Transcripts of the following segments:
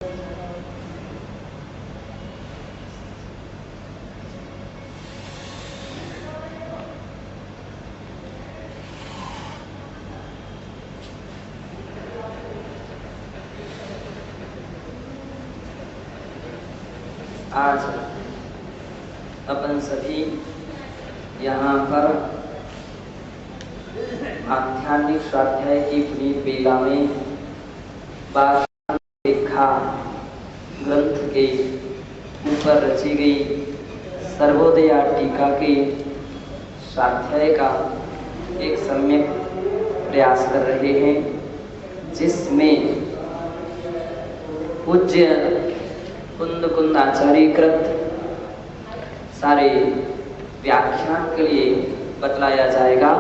आज अपन सभी यहाँ पर आध्यात्मिक स्वाध्याय की पुनीत बेला में लेखा ग्रंथ के ऊपर रची गई सर्वोदया टीका के स्वाध्याय का एक सम्यक प्रयास कर रहे हैं, जिसमें पूज्य कुंद आचार्य कृत सारे व्याख्यान के लिए बतलाया जाएगा।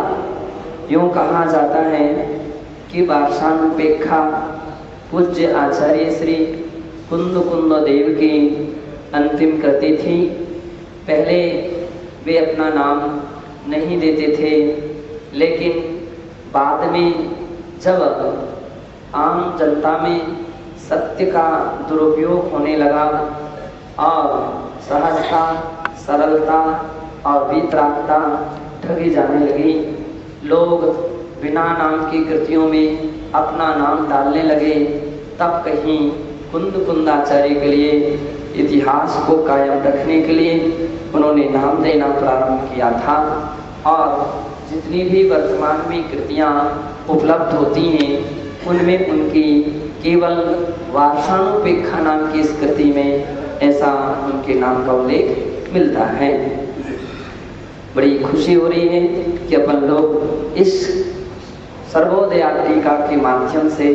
यूं कहा जाता है कि वार्षानुपेक्षा पूज्य आचार्य श्री कुंद देव की अंतिम कृति थी। पहले वे अपना नाम नहीं देते थे, लेकिन बाद में जब आम जनता में सत्य का दुरुपयोग होने लगा और सहजता, सरलता और वीतरागता ठगी जाने लगी, लोग बिना नाम की कृतियों में अपना नाम डालने लगे, तब कहीं कुंद आचार्य के लिए इतिहास को कायम रखने के लिए उन्होंने नाम देना प्रारंभ किया था। और जितनी भी वर्तमान में कृतियाँ उपलब्ध होती हैं, उनमें उनकी केवल वार्षानुपेक्षा नाम की इस कृति में ऐसा उनके नाम का उल्लेख मिलता है। बड़ी खुशी हो रही है कि अपन लोग इस सर्वोदया टीका के माध्यम से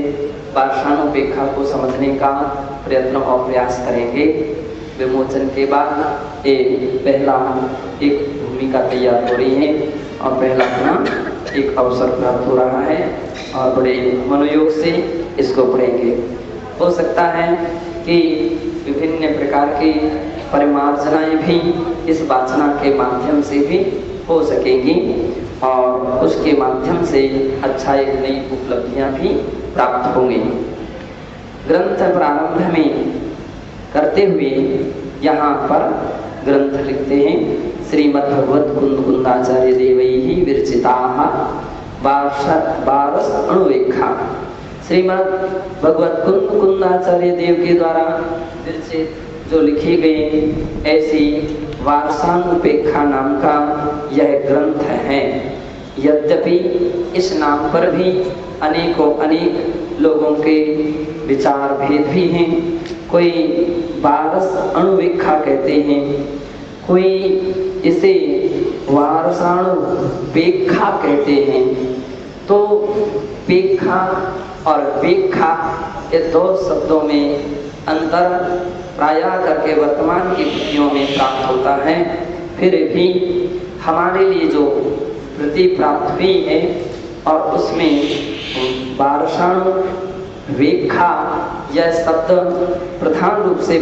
वार्षानुपेक्षा को समझने का प्रयत्न और प्रयास करेंगे। विमोचन के बाद पहला एक भूमिका तैयार हो रही है और पहला अपना एक अवसर प्राप्त हो रहा है और बड़े मनोयोग से इसको पढ़ेंगे। हो सकता है कि विभिन्न प्रकार की परिमार्जनाएं भी इस वाचना के माध्यम से भी हो सकेंगी और उसके माध्यम से अच्छा एक नई उपलब्धियां भी प्राप्त होंगी। ग्रंथ प्रारंभ में करते हुए यहाँ पर ग्रंथ लिखते हैं, श्रीमद् भगवत कुंदाचार्य देवैहि विरचिताः वारस अणुवेक्षा। श्रीमद् भगवत कुंदाचार्य देव के द्वारा विरचित जो लिखी गई ऐसी वार्षानुपेक्षा नाम का यह ग्रंथ है। यद्यपि इस नाम पर भी अनेक लोगों के विचार भेद भी हैं। कोई वारस अणुवेक्षा कहते हैं, कोई इसे वारसाणुपेक्षा कहते हैं। तो पेक्षा और पेक्षा ये दो शब्दों में अंतर प्रायः करके वर्तमान की कृतियों में प्राप्त होता है। फिर भी हमारे लिए जो कृति प्राप्त हुई है और उसमें वारसाणुपेक्षा यह शब्द प्रधान रूप से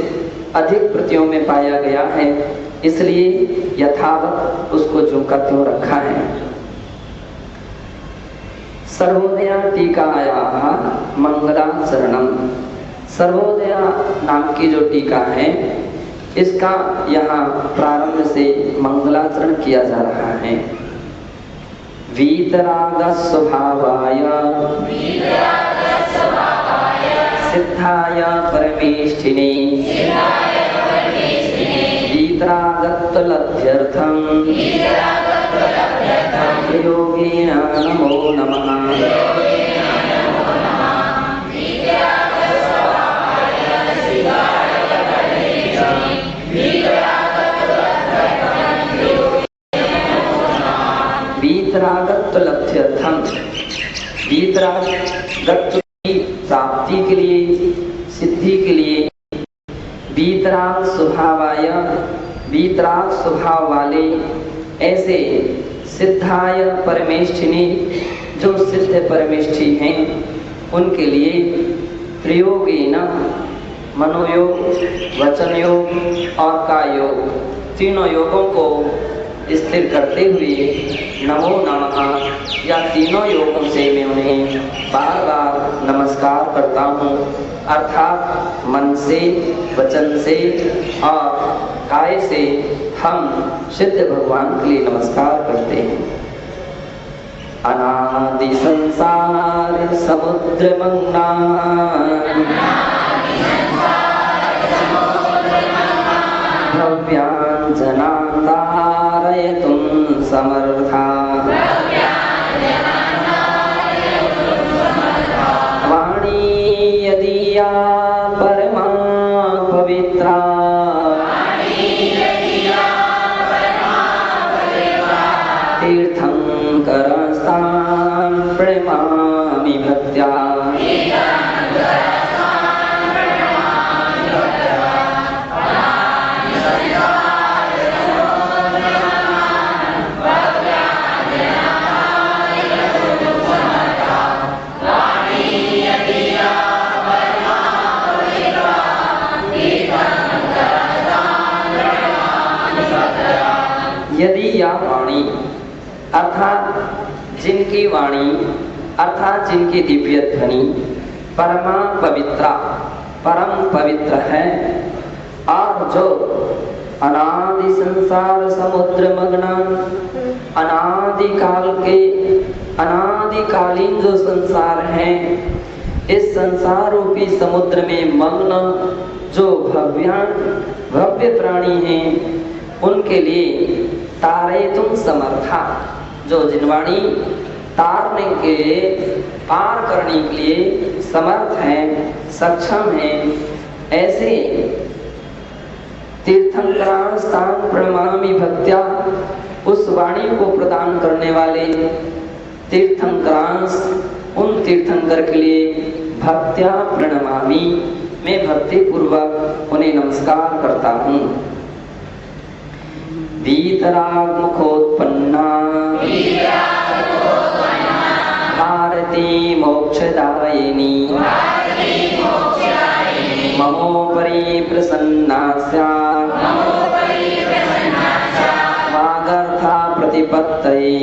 अधिक कृतियों में पाया गया है, इसलिए यथावत उसको जो का त्यों रखा है। सर्वोदया टीकायाः मंगलाचरणम। सर्वोदया नाम की जो टीका है, इसका यहाँ प्रारंभ से मंगलाचरण किया जा रहा है। वीतराग स्वभावाय सिद्धाय परमेष्ठिने वीतरागत्वलभ्यर्थं योगेन नमो नमः। वीतरागत्वलभ्यर्थं, वीतरागत्व की प्राप्ति के लिए, सिद्धि के लिए, वीतराग स्वभावाय, वीतराग स्वभाव वाले ऐसे सिद्धाय परमेष्ठिनी जो सिद्ध परमेष्ठी हैं, उनके लिए प्रयोगेन मनोयोग, वचन योग और काय योग, तीनों योगों को स्थिर करते हुए नमो नमः या तीनों योगों से मैं उन्हें बार बार नमस्कार करता हूँ। अर्थात मन से, वचन से और काय से हम सिद्ध भगवान के लिए नमस्कार करते हैं। अनादि संसार समुद्र मंगना भव्यांजना तारयितुं समर्था वाणी यदीया परमा पवित्रा तीर्थंकरस्तां प्रणमामि भक्त्या यदि या वाणी अर्थात जिनकी वाणी अर्थात जिनकी दिव्य ध्वनि परमा पवित्रा परम पवित्र है और जो अनादि संसार समुद्र मग्न अनादि काल के अनादिकालीन जो संसार है इस संसार रूपी समुद्र में मग्न जो भव्य प्राणी हैं उनके लिए तारयितुं समर्था जो जिनवाणी तारने के पार करने के लिए समर्थ है, सक्षम है, ऐसे तीर्थंकरां स्थान प्रणमामि भक्त्या उस वाणी को प्रदान करने वाले तीर्थंकरांस उन तीर्थंकर के लिए भक्त्या प्रणमामि मैं भक्ति पूर्वक उन्हें नमस्कार करता हूँ। वीतराग मुखोत्पन्ना भारती मोक्षदायिनी ममोपरि प्रसन्ना स्यात् वागर्था प्रतिपत्तये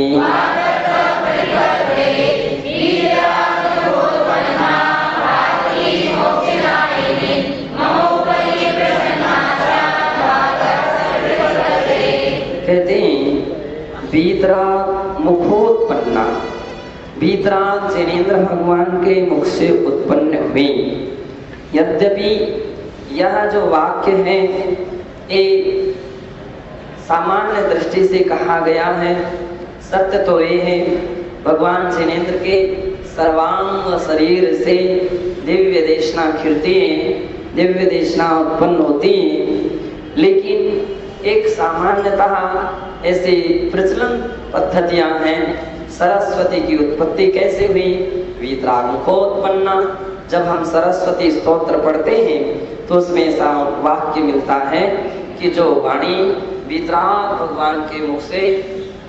कहते हैं वीतराग मुखोत्पन्ना वीतराग जिनेंद्र भगवान के मुख से उत्पन्न हुए। यद्यपि यह जो वाक्य है ये सामान्य दृष्टि से कहा गया है, सत्य तो ये है भगवान जिनेंद्र के सर्वांग शरीर से दिव्य देशना खिलती है, दिव्य देशना उत्पन्न होती है, लेकिन एक सामान्यतः ऐसी प्रचलन पद्धतियां हैं। सरस्वती की उत्पत्ति कैसे हुई? वीतराग मुखोत्पन्ना। जब हम सरस्वती स्तोत्र पढ़ते हैं तो उसमें ऐसा वाक्य मिलता है कि जो वाणी वीतराग भगवान के मुख से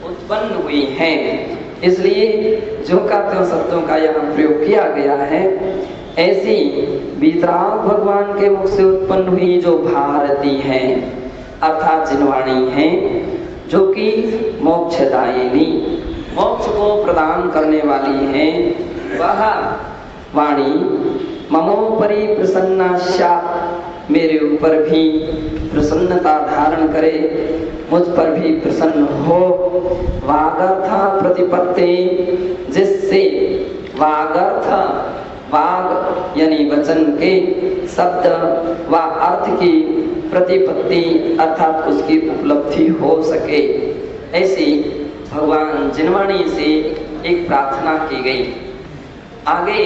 उत्पन्न हुई है, इसलिए जो का त्यों शब्दों का यहाँ प्रयोग किया गया है। ऐसी वीतराग भगवान के मुख से उत्पन्न हुई जो भारती है अर्थात जिनवाणी है, जो कि मोक्षदायिनी मोक्ष को प्रदान करने वाली है, वह वाणी ममोपरि प्रसन्ना स्यात् मेरे ऊपर भी प्रसन्नता धारण करे, मुझ पर भी प्रसन्न हो। वागर्था प्रतिपत्ते जिससे वागर्थ वाग यानी वचन के शब्द व अर्थ की प्रतिपत्ति अर्थात उसकी उपलब्धि हो सके, ऐसी भगवान जिनवाणी से एक प्रार्थना की गई। आगे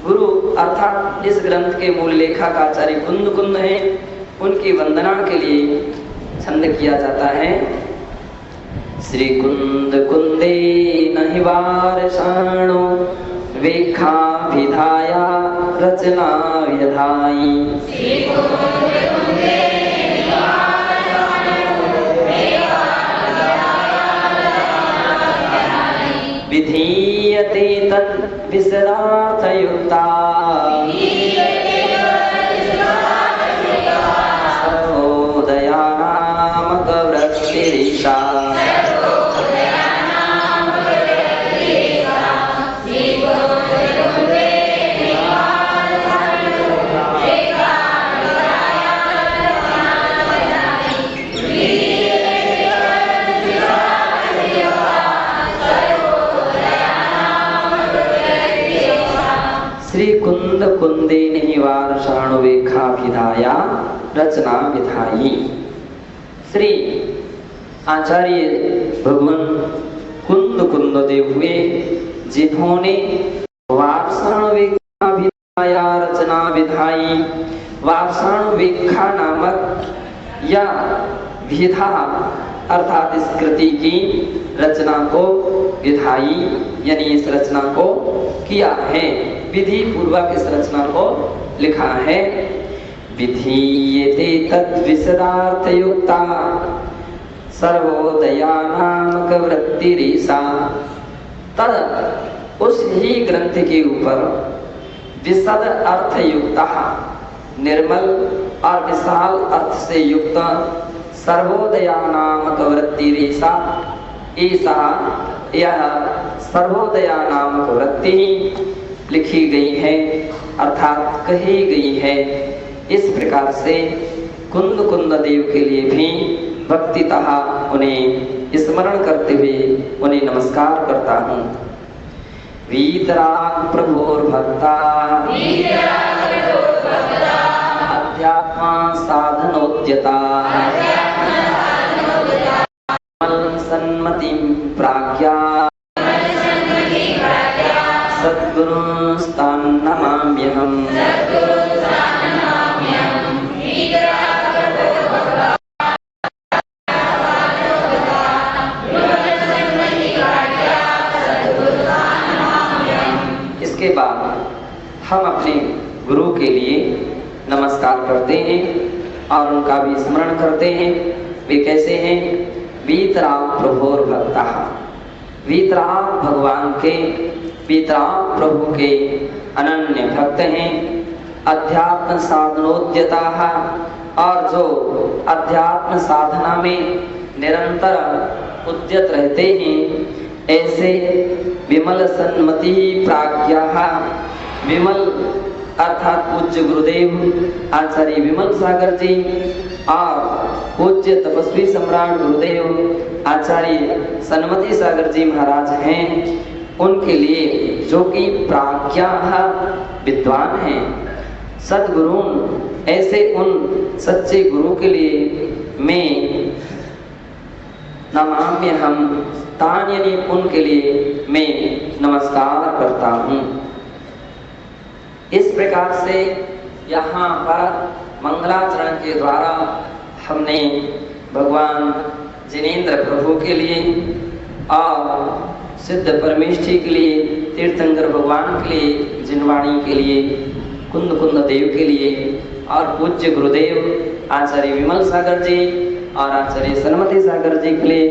गुरु अर्थात इस ग्रंथ के मूल लेखक आचार्य कुंद कुंद हैं, उनकी वंदना के लिए छंद किया जाता है। श्री कुंद कुंदे नहि वारसाणो वेखा विधाया रचना विधाई। विधीयते तत् विसरार्थयुक्ता सर्वोदया नामक वृत्तिरिषा। कुंदे निवार शाणुवेखाभिधाया रचना विधाई। श्री आचार्य भगवान कुंद देव हुए जिन्होंने वार्षाणुवेखाभिधाया रचना विधाई। वार्षाणुवेखा नामक या विधा अर्थात इस कृति की रचना को विधाई यानी इस रचना को किया है, विधि पूर्वक इस रचना को लिखा है। विधीयते तद्विशदार्थ युक्ता सर्वोदया नामक वृत्तिरेषा। तद उस ही ग्रंथ के ऊपर विशद अर्थ युक्ता निर्मल और विशाल अर्थ से युक्त सर्वोदया नामक वृत्तिरेषा। ऐसा यह सर्वोदया नामक वृत्ति लिखी गई है अर्थात कही गई है। इस प्रकार से कुंद देव के लिए भी भक्तितः उन्हें स्मरण करते हुए उन्हें नमस्कार करता हूँ। वीतराग प्रभोर्भक्ता अध्यात्मा साधनोद्यता सन्मतिं प्राज्ञा सद्गुरुस्तान् नमाम्यहम्। इसके बाद हम अपने गुरु के लिए नमस्कार करते हैं और उनका भी स्मरण करते हैं। वे कैसे हैं? वीतराग प्रभोर भक्ता। वीतराग भगवान के, वीतराग प्रभु के अनन्य भक्त हैं। अध्यात्म साधनोद्यता और जो अध्यात्म साधना में निरंतर उद्यत रहते हैं, ऐसे विमल सन्मति प्राज्ञा। विमल अर्थात पूज्य गुरुदेव आचार्य विमल सागर जी और पूज्य तपस्वी सम्राट गुरुदेव आचार्य सन्मति सागर जी महाराज हैं। उनके लिए जो कि प्राज्ञा विद्वान हैं, सद्गुरु, ऐसे उन सच्चे गुरु के लिए मैं नमाम्यहम्, तान यानी उनके लिए मैं नमस्कार करता हूँ। इस प्रकार से यहाँ पर मंगलाचरण के द्वारा हमने भगवान जिनेंद्र प्रभु के लिए और सिद्ध परमेष्ठी के लिए, तीर्थंकर भगवान के लिए, जिनवाणी के लिए, कुंद देव के लिए और पूज्य गुरुदेव आचार्य विमल सागर जी और आचार्य सन्मति सागर जी के लिए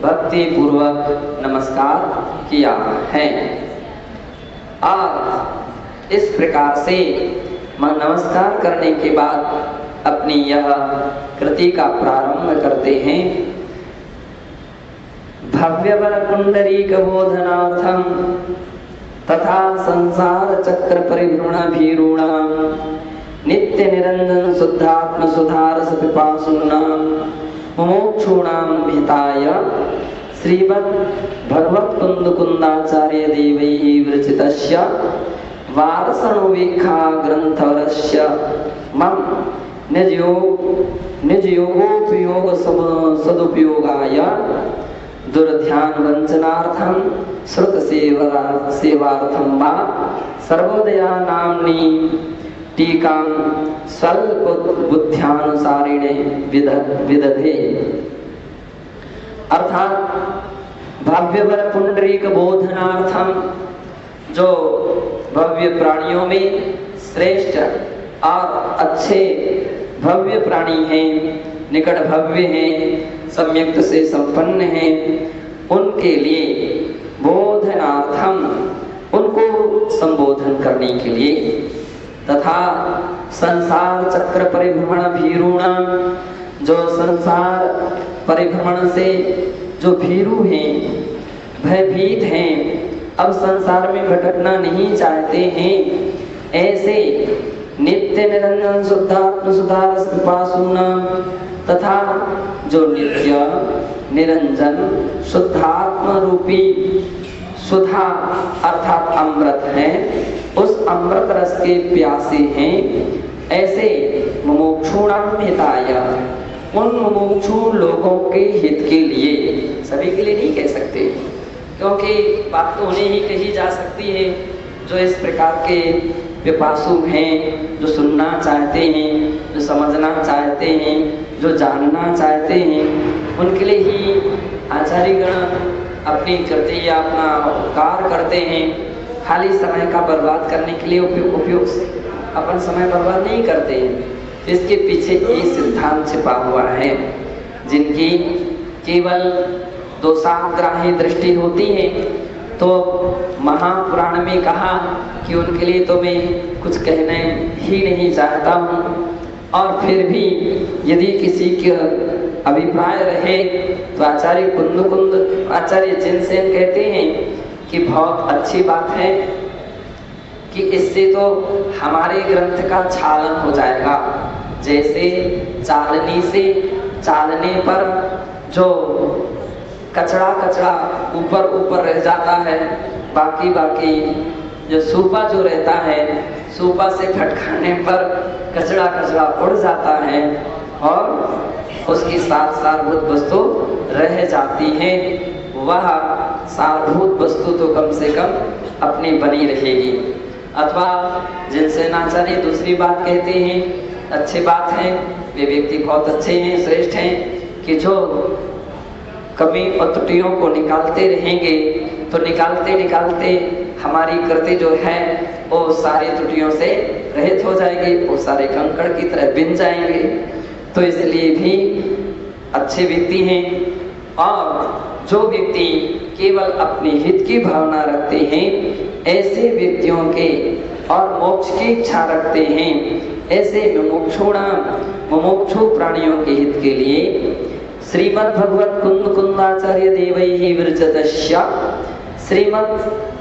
भक्ति पूर्वक नमस्कार किया है। और इस प्रकार से नमस्कार करने के बाद अपनी यह कृति का प्रारंभ करते हैं। भव्यवर पुंडरीक बोधनार्थम तथा संसार चक्र परिभ्रमण भीरूणाम नित्य निरंजन शुद्धात्म सुधारस पिपासुनाम मुमुक्षूणाम हिताय श्रीमद् भगवत् कुंदाचार्य देवैः विरचितस्य वारसणुवेखा ग्रंथवरस्य मम निजयोगोपयोग सदुपयोगाय दुर्ध्यान वंचनार्थं श्रुत सेवार्थं वा सर्वोदया नाम्नी टीकां स्वल्प बुद्ध्यानुसारिणे विदधे। अर्थात भव्यवर पुंडरीक बोधनार्थम, जो भव्य प्राणियों में श्रेष्ठ और अच्छे भव्य प्राणी हैं, निकट भव्य हैं, सम्यक्त से संपन्न हैं, उनके लिए बोधनार्थम, उनको संबोधन करने के लिए, तथा संसार चक्र परिभ्रमण भीरूणा, जो संसार परिभ्रमण से जो भीरू हैं, भयभीत हैं, अब संसार में भटकना नहीं चाहते हैं, ऐसे नित्य निरंजन शुद्धात्म सुधारस पिपासुना, तथा जो नित्य निरंजन शुद्धात्म रूपी सुधा अर्थात अमृत है, उस अमृत रस के प्यासे हैं। ऐसे मुमुक्षुणाम हिताय, उन मुमुक्षु लोगों के हित के लिए, सभी के लिए नहीं कह सकते, क्योंकि बात तो उन्हें ही कही जा सकती है जो इस प्रकार के पिपासु हैं, जो सुनना चाहते हैं, जो समझना चाहते हैं, जो जानना चाहते हैं, उनके लिए ही आचार्यगण अपनी कृति या अपना उपकार करते हैं। खाली समय का बर्बाद करने के लिए उपयोग अपन समय बर्बाद नहीं करते हैं। इसके पीछे एक सिद्धांत छिपा हुआ है। जिनकी केवल दोषाग्राही दृष्टि होती है तो महापुराण में कहा कि उनके लिए तो मैं कुछ कहना ही नहीं चाहता हूँ। और फिर भी यदि किसी के अभिप्राय रहे तो आचार्य कुंद आचार्य जिनसेन कहते हैं कि बहुत अच्छी बात है कि इससे तो हमारे ग्रंथ का छालन हो जाएगा। जैसे चालने पर जो कचरा ऊपर रह जाता है, बाकी जो सूपा जो रहता है, सूपा से खटकाने पर कचरा उड़ जाता है और उसकी सारभूत वस्तु रह जाती है। वह सारभूत वस्तु तो कम से कम अपनी बनी रहेगी। अथवा जिनसे आचार्य दूसरी बात कहते हैं, अच्छी बात है, वे व्यक्ति बहुत अच्छे हैं, श्रेष्ठ हैं कि जो कमी और त्रुटियों को निकालते रहेंगे तो निकालते हमारी कृति जो है वो सारी त्रुटियों से रहित हो जाएगी, वो सारे कंकड़ की तरह बिन जाएंगे। तो इसलिए भी अच्छे व्यक्ति हैं। और जो व्यक्ति केवल अपने हित की भावना रखते हैं, ऐसे व्यक्तियों के और मोक्ष की इच्छा रखते हैं, ऐसे मुमुक्षु प्राणियों के हित के लिए श्रीमद् भगवत कुंदाचार्य देवैहि विरचितस्य, श्रीमद्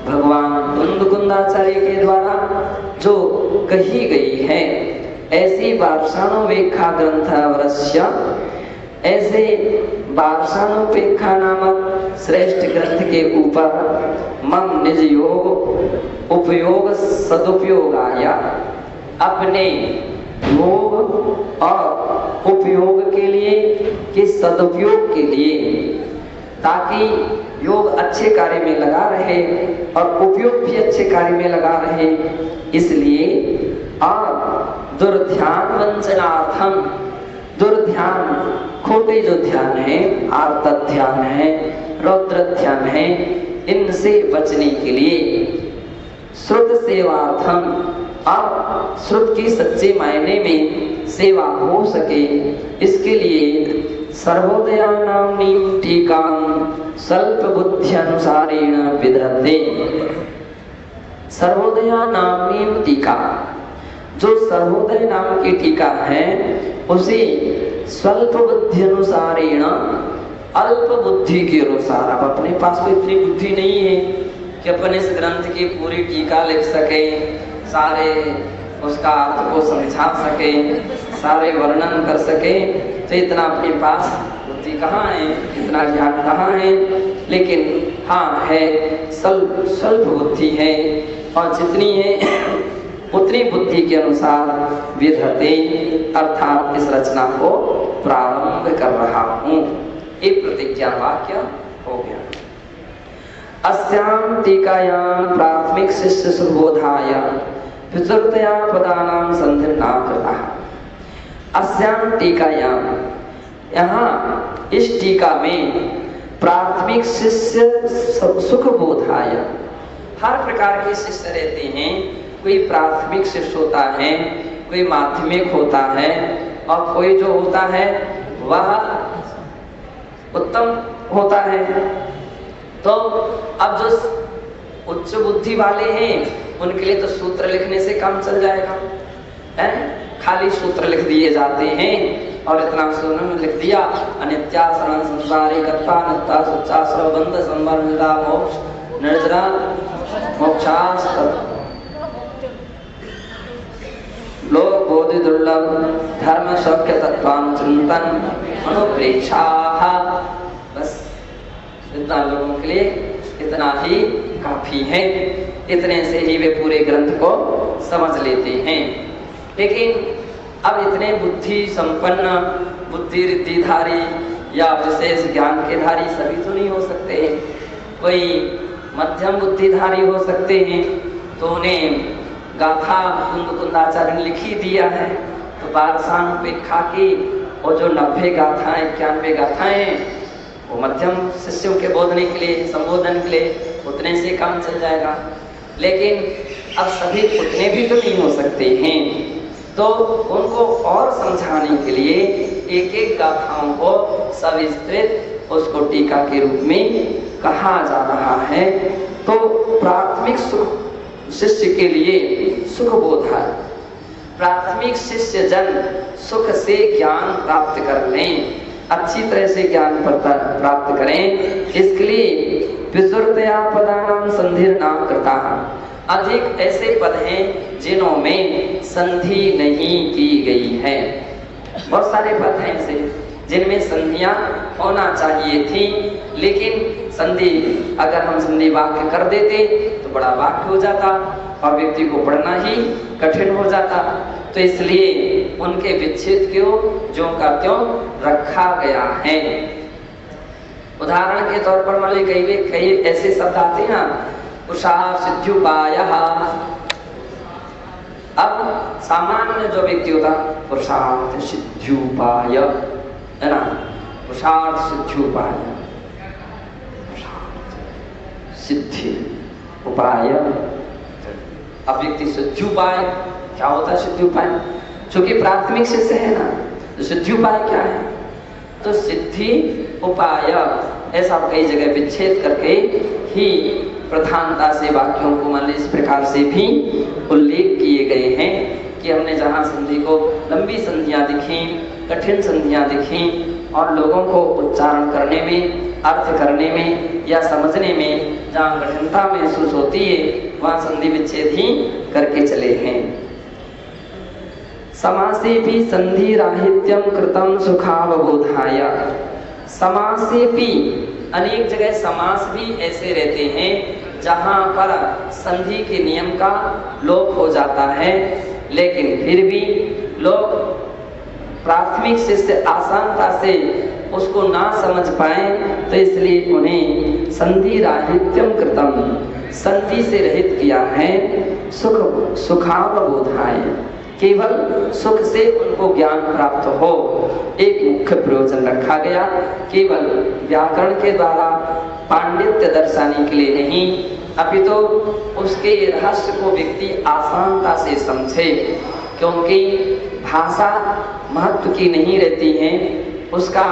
भगवान कुंदाचार्य के द्वारा जो कही गई है ऐसी वार्षाणुपेक्षा ग्रंथावरस्य, ऐसे वार्षाणुपेक्षा नामक श्रेष्ठ ग्रंथ के ऊपर मम निज योग उपयोग सदुपयोगाय, अपने योग और उपयोग के लिए कि सदुपयोग के लिए, ताकि योग अच्छे कार्य में लगा रहे और उपयोग भी अच्छे कार्य में लगा रहे। इसलिए और दुर्ध्यान वंचनार्थम, दुर्ध्यान खोटे जो ध्यान है, आर्त ध्यान है, रौद्र ध्यान है, इनसे बचने के लिए श्रुत सेवार्थम, और श्रुत की सच्चे मायने में सेवा हो सके इसके लिए सर्वोदया नाम्नी टीकां स्वल्प बुद्ध्यनुसारेण विधत्ते। सर्वोदया नाम्नी टीका, जो सर्वोदय नाम की टीका है उसे स्वल्प बुद्धि अनुसारेण, अल्प बुद्धि के अनुसार, अब अपने पास कोई इतनी बुद्धि नहीं है कि अपन इस ग्रंथ की पूरी टीका लिख सके, सारे उसका अर्थ को समझा सके, सारे वर्णन कर सके, तो इतना अपने पास बुद्धि कहाँ है, इतना ज्ञान कहाँ है। लेकिन हाँ है, स्वल्प बुद्धि है, और जितनी है उतनी बुद्धि के अनुसार विधते, अर्थात इस रचना को प्रारंभ कर रहा हूँ। एक प्रतिज्ञा वाक्य हो गया। अस्याम टीकायां प्राथमिक शिष्य सुबोधाय विस्तृतया पदानां संधिर्ना कृतः। अस्याम टीकायां, यहाँ इस टीका में प्राथमिक शिष्य सुखबोधाय, हर प्रकार के शिष्य रहते हैं। कोई प्राथमिक शिष्य होता है, कोई माध्यमिक होता है, और कोई जो होता है वह उत्तम होता है। तो अब जो उच्च बुद्धि वाले हैं उनके लिए तो सूत्र लिखने से काम चल जाएगा, है? खाली सूत्र लिख दिए जाते हैं और इतना सुन लिख दिया, अनित्या शरण संसारी कर्ता नित्या सुच्चा सर्वबंध संबंधा मोक्ष निर्जरा मोक्षास लोक बोधि दुर्लभ धर्म सौख्य तत्वान चिंतन अनुप्रेक्षा। बस इतना लोगों के लिए इतना ही काफी है, इतने से ही वे पूरे ग्रंथ को समझ लेते हैं। लेकिन अब इतने बुद्धि संपन्न, बुद्धि रिद्धिधारी या विशेष ज्ञान के धारी सभी तो नहीं हो सकते हैं। कोई मध्यम बुद्धिधारी हो सकते हैं, तो उन्हें गाथा कुंद कुंदाचार्य ने लिखी दिया है, तो बादशाह की और जो 90 गाथाएं 91 गाथाएं वो मध्यम शिष्यों के बोधने के लिए, संबोधन के लिए उतने से काम चल जाएगा। लेकिन अब सभी उतने भी तो नहीं हो सकते हैं, तो उनको और समझाने के लिए एक एक गाथाओं को सविस्तृत उसको टीका के रूप में कहा जा रहा है। तो प्राथमिक सुख शिष्य के लिए सुख बोध है, प्राथमिक शिष्य जन सुख से ज्ञान प्राप्त कर लें, अच्छी तरह से ज्ञान प्राप्त करें। इसके लिए विसुरतया पदानां संधिर्ना कृता, अधिक ऐसे पद हैं जिन्हों में संधि नहीं की गई है। बहुत सारे पद हैं ऐसे जिनमें संधियां होना चाहिए थी, लेकिन संधि अगर हम संधि वाक्य कर देते तो बड़ा वाक्य हो जाता और व्यक्ति को पढ़ना ही कठिन हो जाता। तो इसलिए उनके विच्छेद क्यों ज्यों का त्यों रखा गया है। उदाहरण के तौर पर मान लीजिए कई ऐसे शब्द आते हैं ना, पुरुषार्थ सिद्ध्युपायः। अब सामान्य जो व्यक्ति होता पुरुषार्थ सिद्ध्युपाय है ना, पुरुषार्थ सिद्ध्युपाय, सिद्धि उपाय। अब व्यक्ति सिद्ध्युपाय क्या होता है? सिद्ध्युपाय चूंकि प्राथमिक शिष्य है ना, तो सिद्ध्युपाय क्या है? तो सिद्धि उपाय ऐसा कई जगह विच्छेद करके ही प्रधानता से वाक्यों को मान लीजिए इस प्रकार से भी उल्लेख किए गए हैं कि हमने जहाँ संधि को लंबी संधियां दिखी, कठिन संधियां दिखी और लोगों को उच्चारण करने में, अर्थ करने में या समझने में जहाँ कठिनता महसूस होती है वहाँ संधि विच्छेद ही करके चले हैं। समासे भी संधि राहित्यम कृतम सुखावबोधाय। समास से भी अनेक जगह समास भी ऐसे रहते हैं जहाँ पर संधि के नियम का लोप हो जाता है, लेकिन फिर भी लोग प्राथमिक शिष्य आसानता से उसको ना समझ पाए, तो इसलिए उन्हें संधि राहित्यम कृतम, संधि से रहित किया है, सुखावबोधाय, केवल सुख से उनको ज्ञान प्राप्त हो, एक मुख्य प्रयोजन रखा गया। केवल व्याकरण के द्वारा पांडित्य दर्शाने के लिए नहीं, अपितु उसके रहस्य को व्यक्ति आसानता से समझे, क्योंकि भाषा महत्व की नहीं रहती है, उसका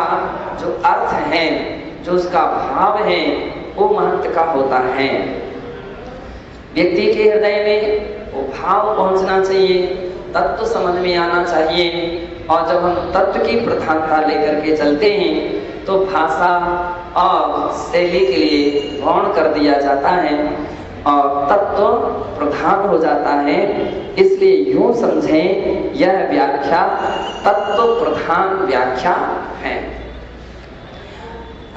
जो अर्थ है, जो उसका भाव है, वो महत्व का होता है। व्यक्ति के हृदय में वो भाव पहुंचना चाहिए, तत्व समझ में आना चाहिए। और जब हम तत्व की प्रधानता लेकर के चलते हैं तो भाषा और शैली के लिए गौण कर दिया जाता है और तत्व प्रधान हो जाता है। इसलिए यूं समझें, यह व्याख्या तत्व प्रधान व्याख्या है।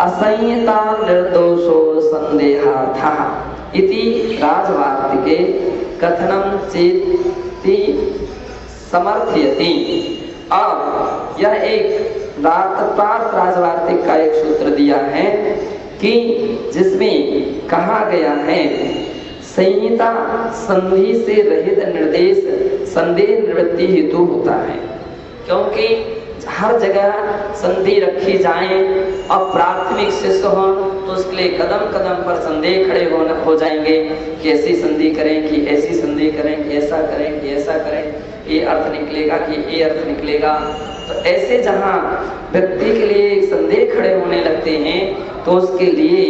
असंयता निर्दोषो संदेहार्थः इति राजवार्तिके कथनम चेति समर्थयति। अब यह एक राजवार्तिक का एक सूत्र दिया है कि जिसमें कहा गया है संहिता संधि से रहित निर्देश संदेह निवृत्ति हेतु होता है, क्योंकि हर जगह संधि रखी जाए और प्राथमिक शिष्य हो तो उसके लिए कदम कदम पर संदेह खड़े हो जाएंगे कि ऐसी संधि करें कि ऐसी संधि करें कि ऐसा करें कि ऐसा करें, ये अर्थ निकलेगा कि ये अर्थ निकलेगा। तो ऐसे जहाँ व्यक्ति के लिए संदेह खड़े होने लगते हैं तो उसके लिए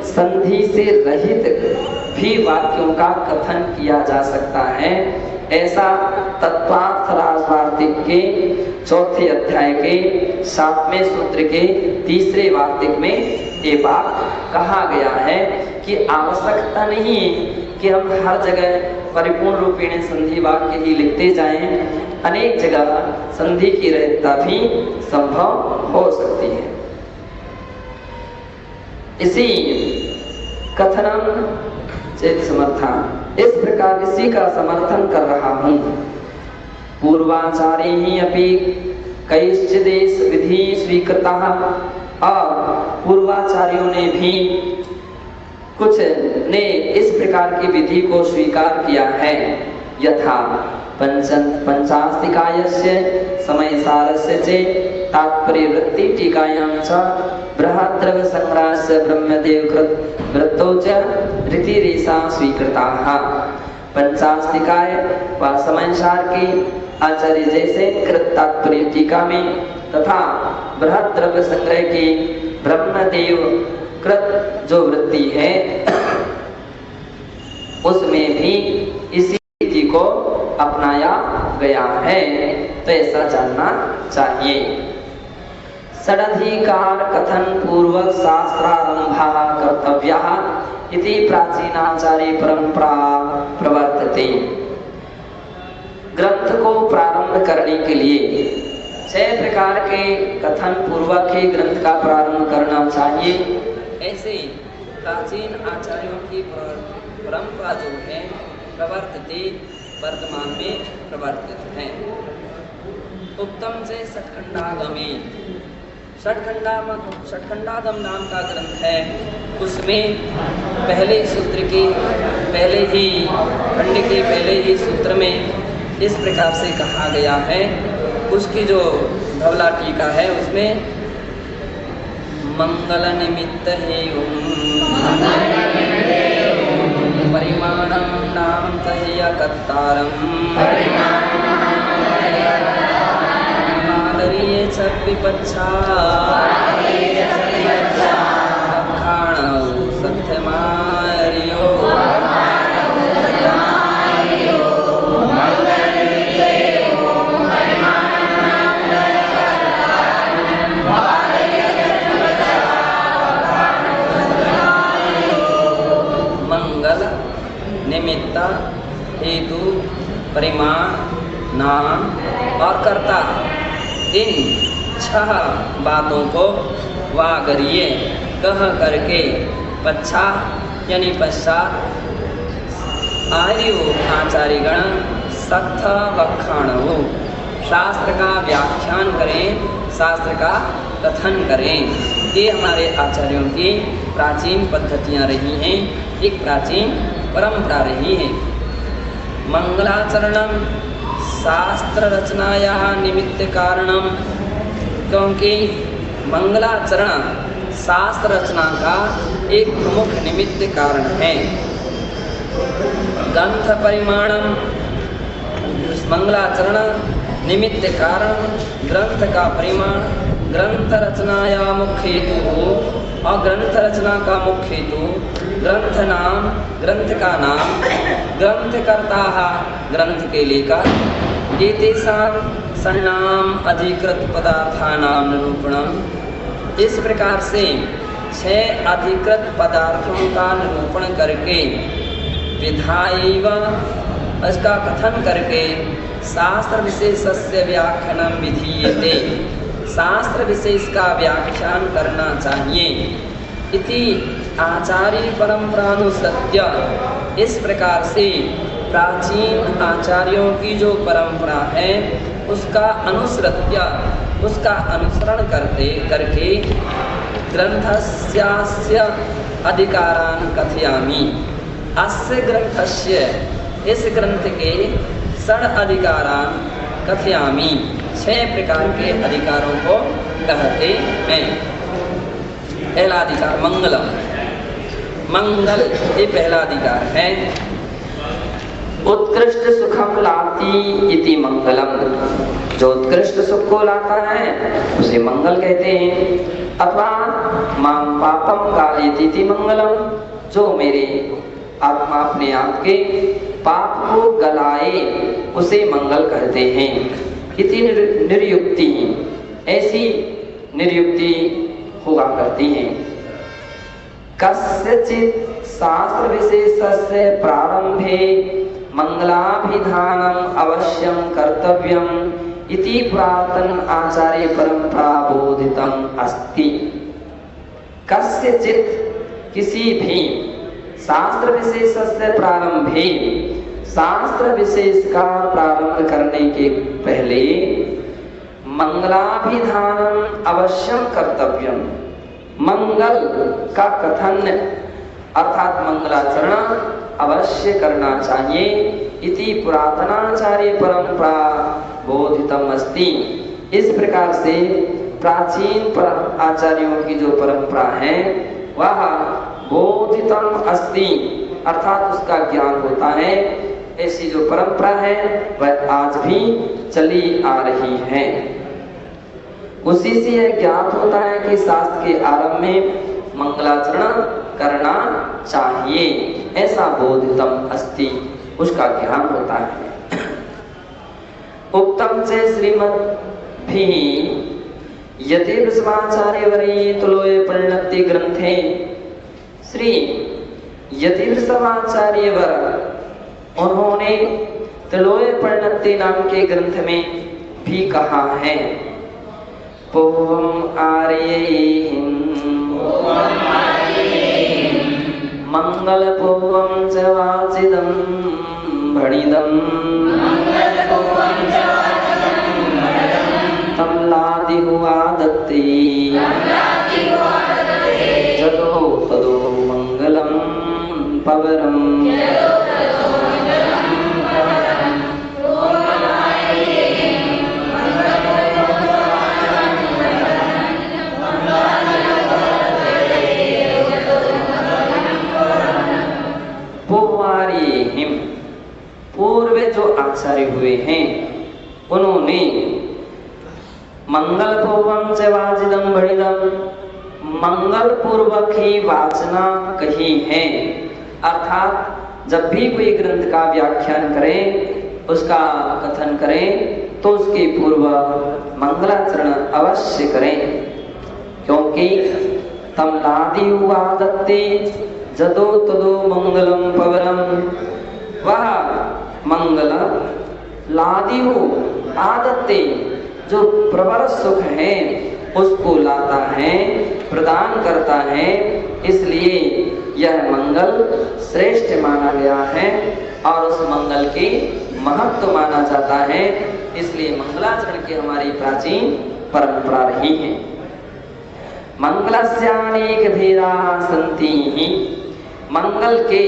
संधि से रहित भी वाक्यों का कथन किया जा सकता है। ऐसा तत्वार्थ राजवार्तिक के चौथे अध्याय के 7वें सूत्र के 3रे वार्तिक में ये बात कहा गया है कि आवश्यकता नहीं है कि हम हर जगह परिपूर्ण रूपेण संधि वाक्य ही लिखते जाएं, अनेक जगह संधि की रहितता भी संभव हो सकती है। इसी कथनम चेत समर्था, इस प्रकार इसी का समर्थन कर रहा हूँ। पूर्वाचार्य ही अपि कैश्चिदेश विधि स्वीकृता, और पूर्वाचार्यों ने भी कुछ ने इस प्रकार की विधि को स्वीकार किया है। यथा पंचास्तिकायस्य समयसारस्य च तात्पर्यवृत्ति टीकायां च बृहद्रव संग्रहस्य ब्रह्मदेव कृत वृत्तौ च रीतिरेषा स्वीकृताः। पंचास्तिकाय व समयसार की आचार्य जैसे कृत तात्पर्य टीका में तथा बृहद्रव संग्रह की ब्रह्मदेव कृत जो वृत्ति है उसमें भी इसी विधि को अपनाया गया है, तो ऐसा जानना चाहिए। षडधिकार कथन पूर्वक शास्त्रारंभा कर्तव्या इति प्राचीनाचार्य परंपरा प्रवर्तते। ग्रंथ को प्रारंभ करने के लिए 6 प्रकार के कथन पूर्वक ही ग्रंथ का प्रारंभ करना चाहिए। ऐसे प्राचीन आचार्यों की परंपरा जो है प्रवर्तते, वर्तमान में प्रवर्तित है। उत्तम से षटखंडागमे, षटखंडागम नाम का ग्रंथ है। उसमें पहले सूत्र की पहले ही खंड के पहले ही सूत्र में इस प्रकार से कहा गया है। उसकी जो धवला टीका है उसमें मंगल निमित्त हेयं परिमाणं नाम तह्यकर्तारं मादरीये च विपच्छा लक्षाणौ सत्यमार्यो निमित्त हेतु परिमाण नाम और कर्ता, इन 6 बातों को वागरिये कह करके पच्छा यानी पश्चात आर्यो आचार्यगण सत्थ वखाणो शास्त्र का व्याख्यान करें, शास्त्र का कथन करें। ये हमारे आचार्यों की प्राचीन पद्धतियाँ रही हैं, एक प्राचीन परंपरा रही है। मंगलाचरणम शास्त्र रचनाया निमित्त कारणम, क्योंकि मंगलाचरण शास्त्र रचना का एक प्रमुख निमित्त कारण है। ग्रंथ परिमाणम, मंगलाचरण निमित्त कारण ग्रंथ का परिमाण, ग्रंथ रचनाया मुख्य हेतु और ग्रंथ रचना का मुख्य हेतु, ग्रंथ नाम ग्रंथ का नाम, ग्रंथकर्ता ग्रंथ के लेकर, एतेषां सन्नाम अधिकृत पदार्थानां निरूपणम। इस प्रकार से 6 अधिकृत पदार्थों का निरूपण करके विधायैव इसका कथन करके शास्त्र विशेषस्य व्याख्यानं विधीयते, शास्त्र विशेष का व्याख्यान करना चाहिए। इति आचार्य परंपरानुसृत्य, इस प्रकार से प्राचीन आचार्यों की जो परंपरा है उसका अनुसृत्य, उसका अनुसरण करके ग्रंथस्यास्य अधिकारान् कथयामि। अस्य ग्रंथस्य, इस ग्रंथ के 6 अधिकारान् कथयामि, 6 प्रकार के अधिकारों को कहते हैं। पहला अधिकार मंगलम, मंगल ये पहला अधिकार है। उत्कृष्ट सुखम लाती इति मंगलम, जो उत्कृष्ट सुख को लाता है उसे मंगल कहते हैं। अथवा माम पापम कालेति मंगलम, जो मेरे आत्मा अपने आप के पाप को गलाए उसे मंगल कहते हैं। इति निर्युक्ति, ऐसी निर्युक्ति हुआ करती हैं। कस्यचित् शास्त्र विशेषस्य प्रारंभे मंगलाभिधानम अवश्यम कर्तव्यम इति पुरातन आचार्य परंपरा बोधितम अस्ति। कस्यचित्, किसी भी शास्त्र विशेष से प्रारंभे, शास्त्र विशेष का प्रारंभ करने के पहले मंगलाभिधानम अवश्यम कर्तव्यम, मंगल का कथन अर्थात मंगलाचरण अवश्य करना चाहिए। इति पुरातनाचार्य परंपरा बोधितम अस्ति, इस प्रकार से प्राचीन आचार्यों की जो परंपरा है वह बोधितम अस्ति अर्थात उसका ज्ञान होता है। ऐसी जो परंपरा है वह आज भी चली आ रही है। उसी से यह ज्ञात होता है कि शास्त्र के आरंभ में मंगलाचरण करना चाहिए, ऐसा बोधितम अस्ति उसका ज्ञान होता है। उक्तम से श्रीमद् भी यतिवृषभाचार्य वरीय तुलोय परिणति ग्रंथे, श्री यतिवृषभाचार्य वर उन्होंने तुलोय परिणति नाम के ग्रंथ में भी कहा है, पूर्वम आर्यैः मंगल पूर्वम च वाचिदं भणिदं तम लादिहुआ दत्ते जतो तदो मंगलम पवरम। पूर्व जो आचार्य हुए हैं उन्होंने मंगल पूर्वम च वाचिदं भणिदं, मंगल पूर्वक ही वाचना कही है, अर्थात जब भी कोई ग्रंथ का व्याख्यान करें उसका कथन करें तो उसके पूर्व मंगलाचरण अवश्य करें, क्योंकि तम लादिहुआ दत्ते जदो तदो मंगलम पवरम, वह मंगल लादिहु आदत्ते जो प्रवर सुख है उसको लाता है, प्रदान करता है, इसलिए यह मंगल श्रेष्ठ माना गया है और उस मंगल के महत्व माना जाता है, इसलिए मंगलाचरण की हमारी प्राचीन परंपरा रही है। मंगलस्यानेक भेदाः सन्ति, मंगल के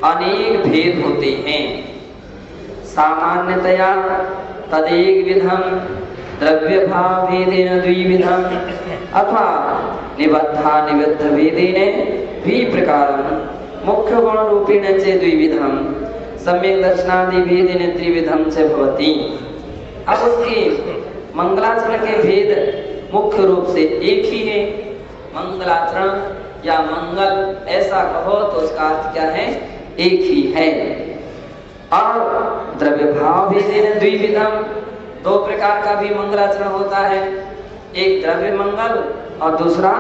अनेक भेद होते हैं। सामान्यतया तदेक विधम द्रव्य भाव भेदेन द्विविधम अथवा निबद्धा निबद्ध भेदेन द्विप्रकारम मुख्य गुण रूपेण च द्विविधम सम्यक दर्शनादि भेदेन त्रिविधम च भवति। अब उसके मंगलाचरण के भेद मुख्य रूप से एक ही है। मंगलाचरण या मंगल ऐसा कहो तो उसका अर्थ क्या है, एक ही है। और द्रव्य भाव भेदेन द्विविधम, दो प्रकार का भी मंगलाचरण होता है, एक द्रव्य मंगल और दूसरा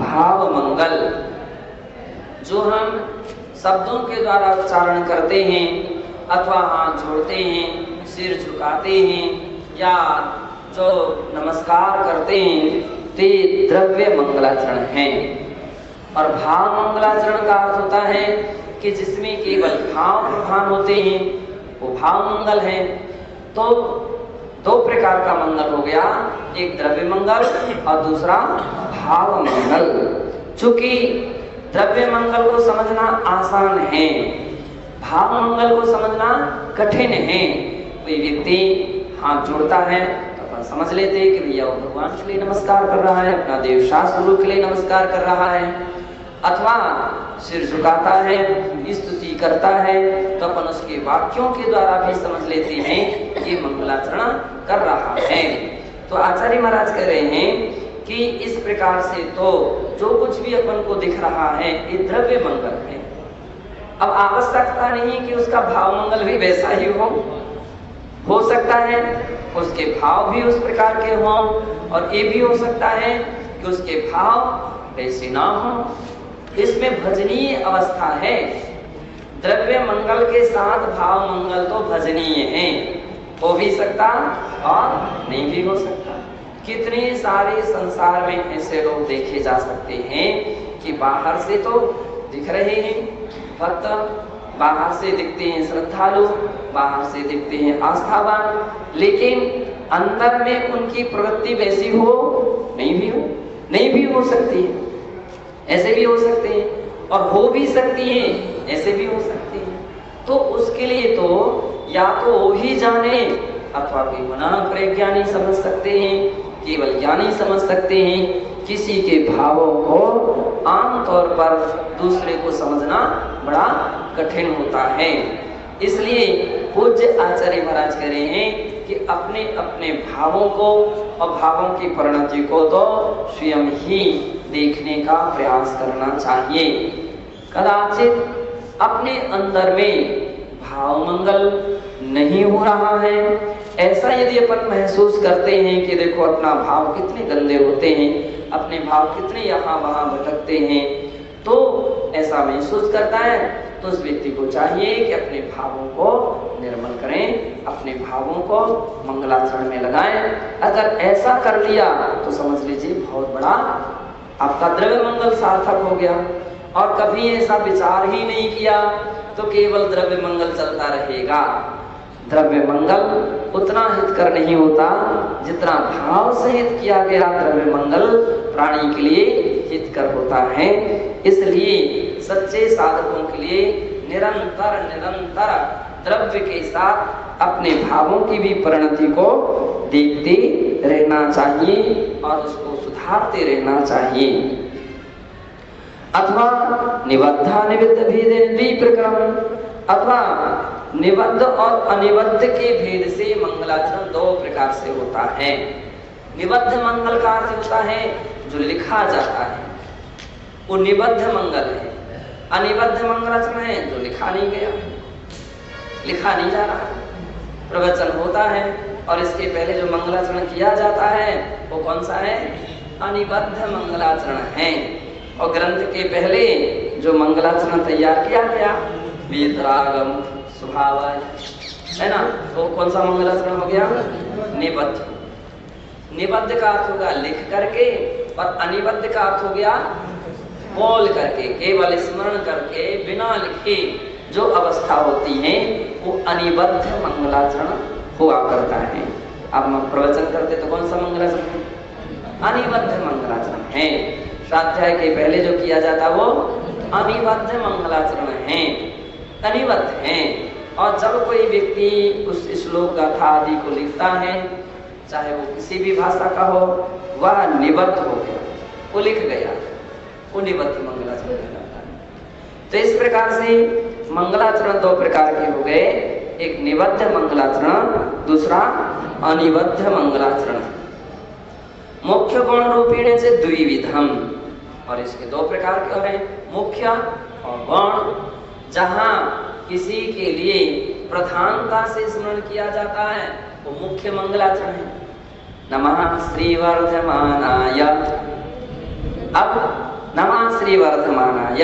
भाव मंगल। जो हम शब्दों के द्वारा उच्चारण करते हैं अथवा हाथ जोड़ते हैं, सिर झुकाते हैं या जो नमस्कार करते हैं, ते द्रव्य मंगलाचरण है। और भाव मंगलाचरण का अर्थ होता है कि जिसमें केवल भाव प्रधान होते हैं, वो भाव मंगल है। तो दो प्रकार का मंगल हो गया, एक द्रव्य मंगल और दूसरा भाव मंगल। चूंकि द्रव्य मंगल को समझना आसान है, भाव मंगल को समझना कठिन है। कोई व्यक्ति हाथ जोड़ता है तो अपन समझ लेते हैं कि भैया वो भगवान के लिए नमस्कार कर रहा है, अपना देव शास्त्र गुरु के लिए नमस्कार कर रहा है, अथवा सिर झुकाता है, स्तुति करता है, तो अपन उसके वाक्यों के द्वारा भी समझ लेते हैं कि मंगलाचरण कर रहा है। तो आचार्य महाराज कह रहे हैं कि इस प्रकार से तो जो कुछ भी अपन को दिख रहा है ये द्रव्य मंगल है। अब आवश्यकता नहीं कि उसका भाव मंगल भी वैसा ही हो सकता है उसके भाव भी उस प्रकार के हों, और ये भी हो सकता है कि उसके भाव वैसे ना हो। इसमें भजनीय अवस्था है। द्रव्य मंगल के साथ भाव मंगल तो भजनीय है, हो भी सकता और नहीं भी हो सकता। कितने सारे संसार में ऐसे लोग देखे जा सकते हैं कि बाहर से तो दिख रहे हैं, भक्त बाहर से दिखते हैं श्रद्धालु, बाहर से दिखते हैं आस्थावान, लेकिन अंदर में उनकी प्रवृत्ति वैसी हो नहीं भी हो सकती है, ऐसे भी हो सकते हैं, और हो भी सकती है, ऐसे भी हो सकती है। तो उसके लिए तो या तो वो ही जाने अथवा कोई मना प्रज्ञानी समझ सकते हैं, केवल ज्ञानी समझ सकते हैं। किसी के भावों को आमतौर पर दूसरे को समझना बड़ा कठिन होता है। इसलिए पूज्य आचार्य महाराज कह रहे हैं कि अपने अपने भावों को और भावों की परिणति को तो स्वयं ही देखने का प्रयास करना चाहिए। कदाचित अपने अंदर में भाव मंगल नहीं हो रहा है, ऐसा यदि अपन महसूस करते हैं कि देखो अपना भाव कितने गंदे होते हैं, अपने भाव कितने यहाँ वहाँ भटकते हैं, तो ऐसा महसूस करता है तो उस व्यक्ति को चाहिए कि अपने भावों को निर्मल करें, अपने भावों को मंगलाचरण में लगाएं। अगर ऐसा कर लिया तो समझ लीजिए बहुत बड़ा आपका द्रव्य मंगल सार्थक हो गया। और कभी ऐसा विचार ही नहीं किया तो केवल द्रव्य मंगल चलता रहेगा। द्रव्य मंगल उतना हितकर नहीं होता जितना भाव से हित किया गया द्रव्य मंगल प्राणी के लिए हितकर होता है। इसलिए सच्चे साधकों के लिए निरंतर द्रव्य के साथ अपने भावों की भी परिणति को देखते रहना चाहिए और उसको सुधारते रहना चाहिए। अथवा निबद्धा निबद्ध भेद द्विप्रक्रम, अथवा निबद्ध और अनिबद्ध के भेद से मंगलाचरण दो प्रकार से होता है। निबद्ध मंगल का अर्थ होता है जो लिखा जाता है, वो निबद्ध मंगल है। अनिबद्ध मंगलाचरण है जो लिखा नहीं गया, लिखा नहीं जा रहा, प्रवचन होता है और इसके पहले जो मंगलाचरण किया जाता है वो कौन सा है? अनिबद्ध मंगलाचरण है। और ग्रंथ के पहले जो मंगलाचरण तैयार किया गया वीतरागम स्वभाव है ना, तो कौन सा मंगलाचरण हो गया? निबद्ध। निबद्ध का अर्थ होगा लिख करके और अनिबद्ध का अर्थ हो गया बोल करके, केवल स्मरण करके बिना लिखे जो अवस्था होती है वो अनिबद्ध मंगलाचरण हुआ करता है। अब हम प्रवचन करते तो कौन सा मंगलाचरण? अनिबद्ध मंगलाचरण है। स्वाध्याय के पहले जो किया जाता वो अनिबद्ध मंगलाचरण है, अनिबद्ध है। और जब कोई व्यक्ति उस श्लोक गाथा आदि को लिखता है, चाहे वो किसी भी भाषा का हो, वह निबद्ध हो गया, वो लिख गया, वो निबद्ध मंगलाचरण कहलाता है। तो इस प्रकार से मंगलाचरण दो प्रकार के हो गए, एक निबद्ध मंगलाचरण, दूसरा अनिबद्ध मंगलाचरण। मुख्य गुण रूपेण से द्विविधम, और इसके दो प्रकार के हैं, मुख्य और गौण। जहां किसी के लिए प्रधानता से स्मरण किया जाता है वो मुख्य मंगलाचरण है। नमः श्री वर्धमानाय। अब नमः श्री वर्धमानाय,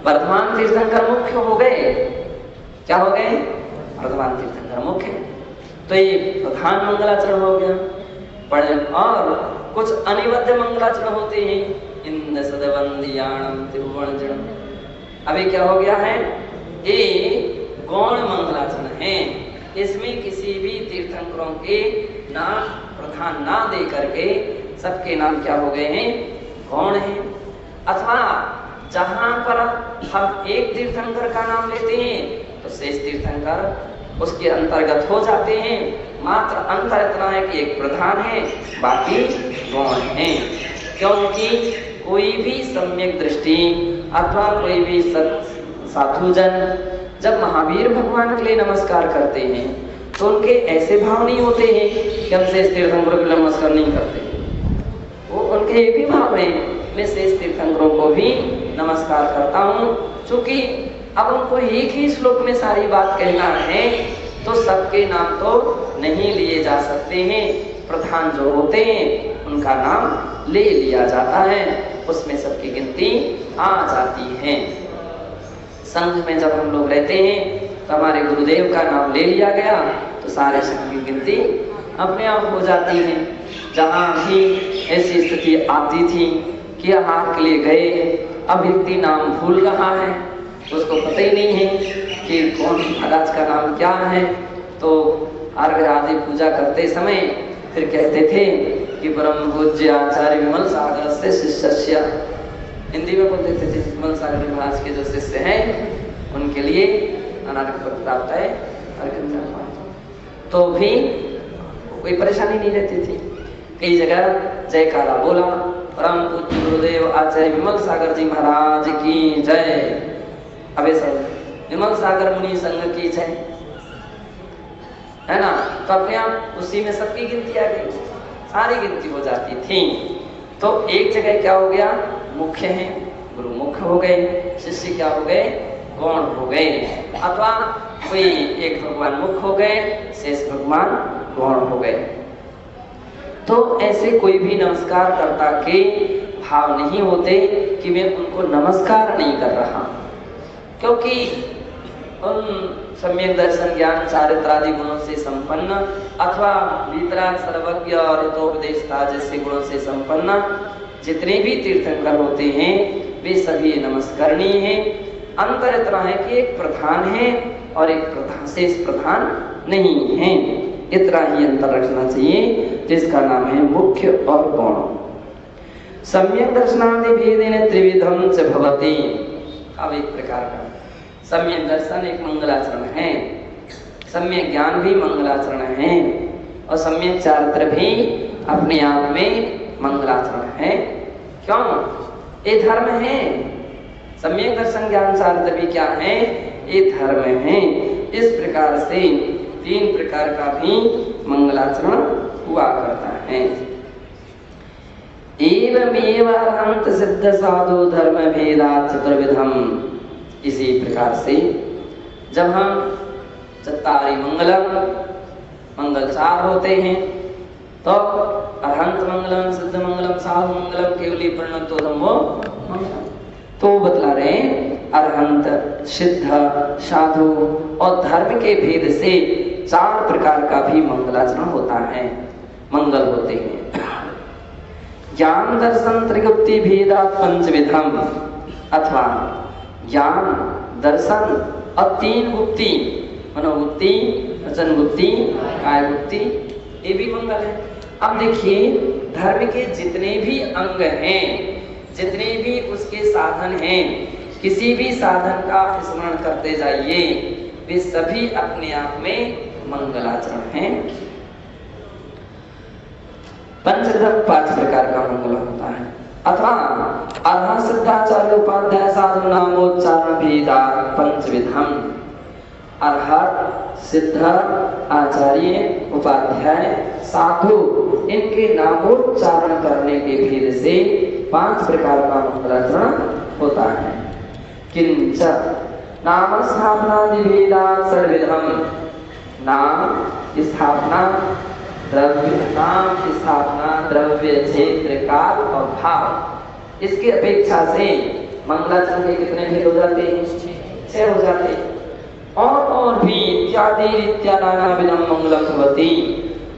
वर्धमान तीर्थंकर मुख्य हो गए। क्या हो गए? वर्धमान तीर्थंकर मुख्य, तो ये प्रधान मंगलाचरण हो गया। और कुछ अनिबद्ध मंगलाचरण होते हैं, इंद्र सदवंदियाणम त्रिभुवनजनम। अभी क्या हो गया है? ये गौण मंगलाचरण है। इसमें किसी भी तीर्थंकरों के नाम प्रधान ना दे करके सबके नाम क्या हो गए हैं? गौण है। अथवा जहां पर हम एक तीर्थंकर का नाम लेते हैं तो शेष तीर्थंकर उसके अंतर्गत हो जाते हैं। मात्र अंतर इतना है कि एक प्रधान है, बाकी गौण है। क्योंकि कोई भी सम्यक दृष्टि अथवा कोई भी साधुजन जब महावीर भगवान के लिए नमस्कार करते हैं तो उनके ऐसे भाव नहीं होते हैं कि हम शेष तीर्थंकरों के लिए नमस्कार नहीं करते। वो उनके ये भी भाव है, मैं शेष तीर्थंकरों को भी नमस्कार करता हूँ। चूंकि अब उनको एक ही श्लोक में सारी बात कहना है तो सबके नाम तो नहीं लिए जा सकते हैं। प्रधान जो होते हैं उनका नाम ले लिया जाता है, उसमें सबकी गिनती आ जाती है। संघ में जब हम लोग रहते हैं तो हमारे गुरुदेव का नाम ले लिया गया तो सारे संघ की गिनती अपने आप हो जाती है। जहाँ भी ऐसी स्थिति आती थी कि हाथ के लिए गए, अब व्यक्ति नाम भूल रहा है उसको पता ही नहीं है कि कौन महाराज का नाम क्या है। तो अर्घ आदि पूजा करते समय फिर कहते थे कि परम पूज्य आचार्य विमल सागर से शिष्य, हिंदी में बोल देते थे, विमल सागर महाराज के जो शिष्य हैं उनके लिए अनार्घ पद प्राप्त है। तो भी कोई परेशानी नहीं रहती थी। कई जगह जयकारा बोला, परम पूज्य गुरुदेव आचार्य विमल सागर जी महाराज की जय। अबे सब विमल सागर मुनि संघ की जय, है ना। तो अपने आप उसी में सबकी गिनती आ गई, सारी गिनती हो जाती थी। तो एक जगह क्या हो गया, मुख्य है गुरु मुख्य हो गए, शिष्य क्या हो गए, गौण हो गए। अथवा कोई एक भगवान मुख्य हो गए, शेष भगवान गौण हो गए। तो ऐसे कोई भी नमस्कार कर्ता के भाव नहीं होते कि मैं उनको नमस्कार नहीं कर रहा, क्योंकि उन सम्यक दर्शन ज्ञान चारित्र आदि गुणों से संपन्न अथवा वितराग सर्वज्ञ और हितोपदेशता जैसे गुणों से संपन्न जितने भी तीर्थंकर होते हैं वे सभी नमस्करणीय हैं। अंतर इतना है कि एक प्रधान है और एक प्रधान शेष प्रधान नहीं है, इतना ही अंतर रखना चाहिए, जिसका नाम है मुख्य और गौण। सम्यक दर्शनादि भेदेन त्रिविधम च भवति। अब एक प्रकार का सम्यक दर्शन एक मंगलाचरण है, सम्यक ज्ञान भी मंगलाचरण है, और सम्यक चारित्र भी अपने आप में मंगलाचरण है। क्यों? ये धर्म है। सम्यक दर्शन ज्ञान चारित्र भी क्या है, ये धर्म है। इस प्रकार से तीन प्रकार का भी मंगलाचरण हुआ करता है। एवमेव अरहंत सिद्ध साधु धर्म भेदात् चतुर्विधम। इसी प्रकार से जब हम चत्तारि मंगलम मंगल चार होते हैं तो अरहंत मंगलम, सिद्ध मंगलम, साधु मंगलम, केवली परिणतो धम्मो मंगलम। तो बतला रहे अरहंत, सिद्ध, साधु और धर्म के भेद से चार प्रकार का भी मंगलाचरण होता है, मंगल होते हैं। ज्ञान दर्शन त्रिगुप्ति भेदात् पंचविधम। अथवा ज्ञान दर्शन और तीन गुप्ति, मनोगुप्ति, वचन गुप्ति, काय गुप्ति, ये भी मंगल है। अब देखिए धर्म के जितने भी अंग हैं, जितने भी उसके साधन हैं, किसी भी साधन का स्मरण करते जाइए, वे सभी अपने आप में मंगलाचरण हैं। पंचधर्म पांच प्रकार का मंगल होता है। अथवा अरहं सिद्धाचार्य उपाध्याय साधु नामोच्चारण भेदात् पंचविधम। अरहत, सिद्ध, आचार्य, उपाध्याय, साधु, इनके नामोच्चारण करने के भेद से पांच प्रकार का मंगलाचरण होता है। किंच नाम स्थापनादि भेदात् षड्विधम। नाम स्थापना, द्रव्य, क्षेत्र, काल और भाव, इसकी अपेक्षा से मंगलाचरण के कितने भेद हो जाते हैं? 6 हो जाते हैं। और भी इत्यादि नानाविधम मंगलम भवति।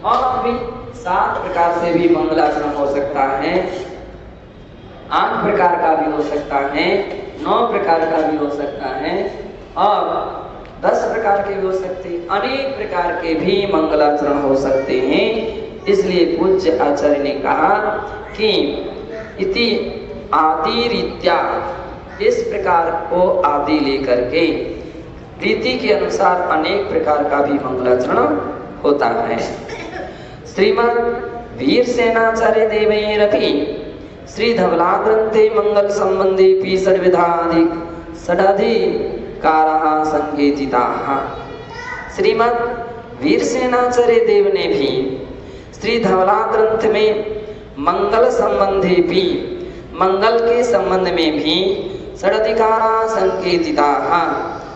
और भी 7 प्रकार से भी मंगलाचरण हो सकता है, 8 प्रकार का भी हो सकता है, 9 प्रकार का भी हो सकता है और 10 प्रकार के भी हो सकते हैं, अनेक प्रकार के भी मंगलाचरण हो सकते हैं। इसलिए पूज्य आचार्य ने कहा कि इति आदि रीत्या, इस प्रकार को आदि लेकर के रीति के अनुसार अनेक प्रकार का भी मंगलाचरण होता है। श्रीमद् वीर सेनाचार्य देवैरपि श्री धवला ग्रंथे मंगल संबंधी पी षड्विधादि षडधिकाराः संकेतिताः। श्रीमद् वीर सेनाचार्य देव ने भी श्री धवला ग्रंथ में मंगल संबंधी भी, मंगल के संबंध में भी षडधिकाराः संकेतिताः,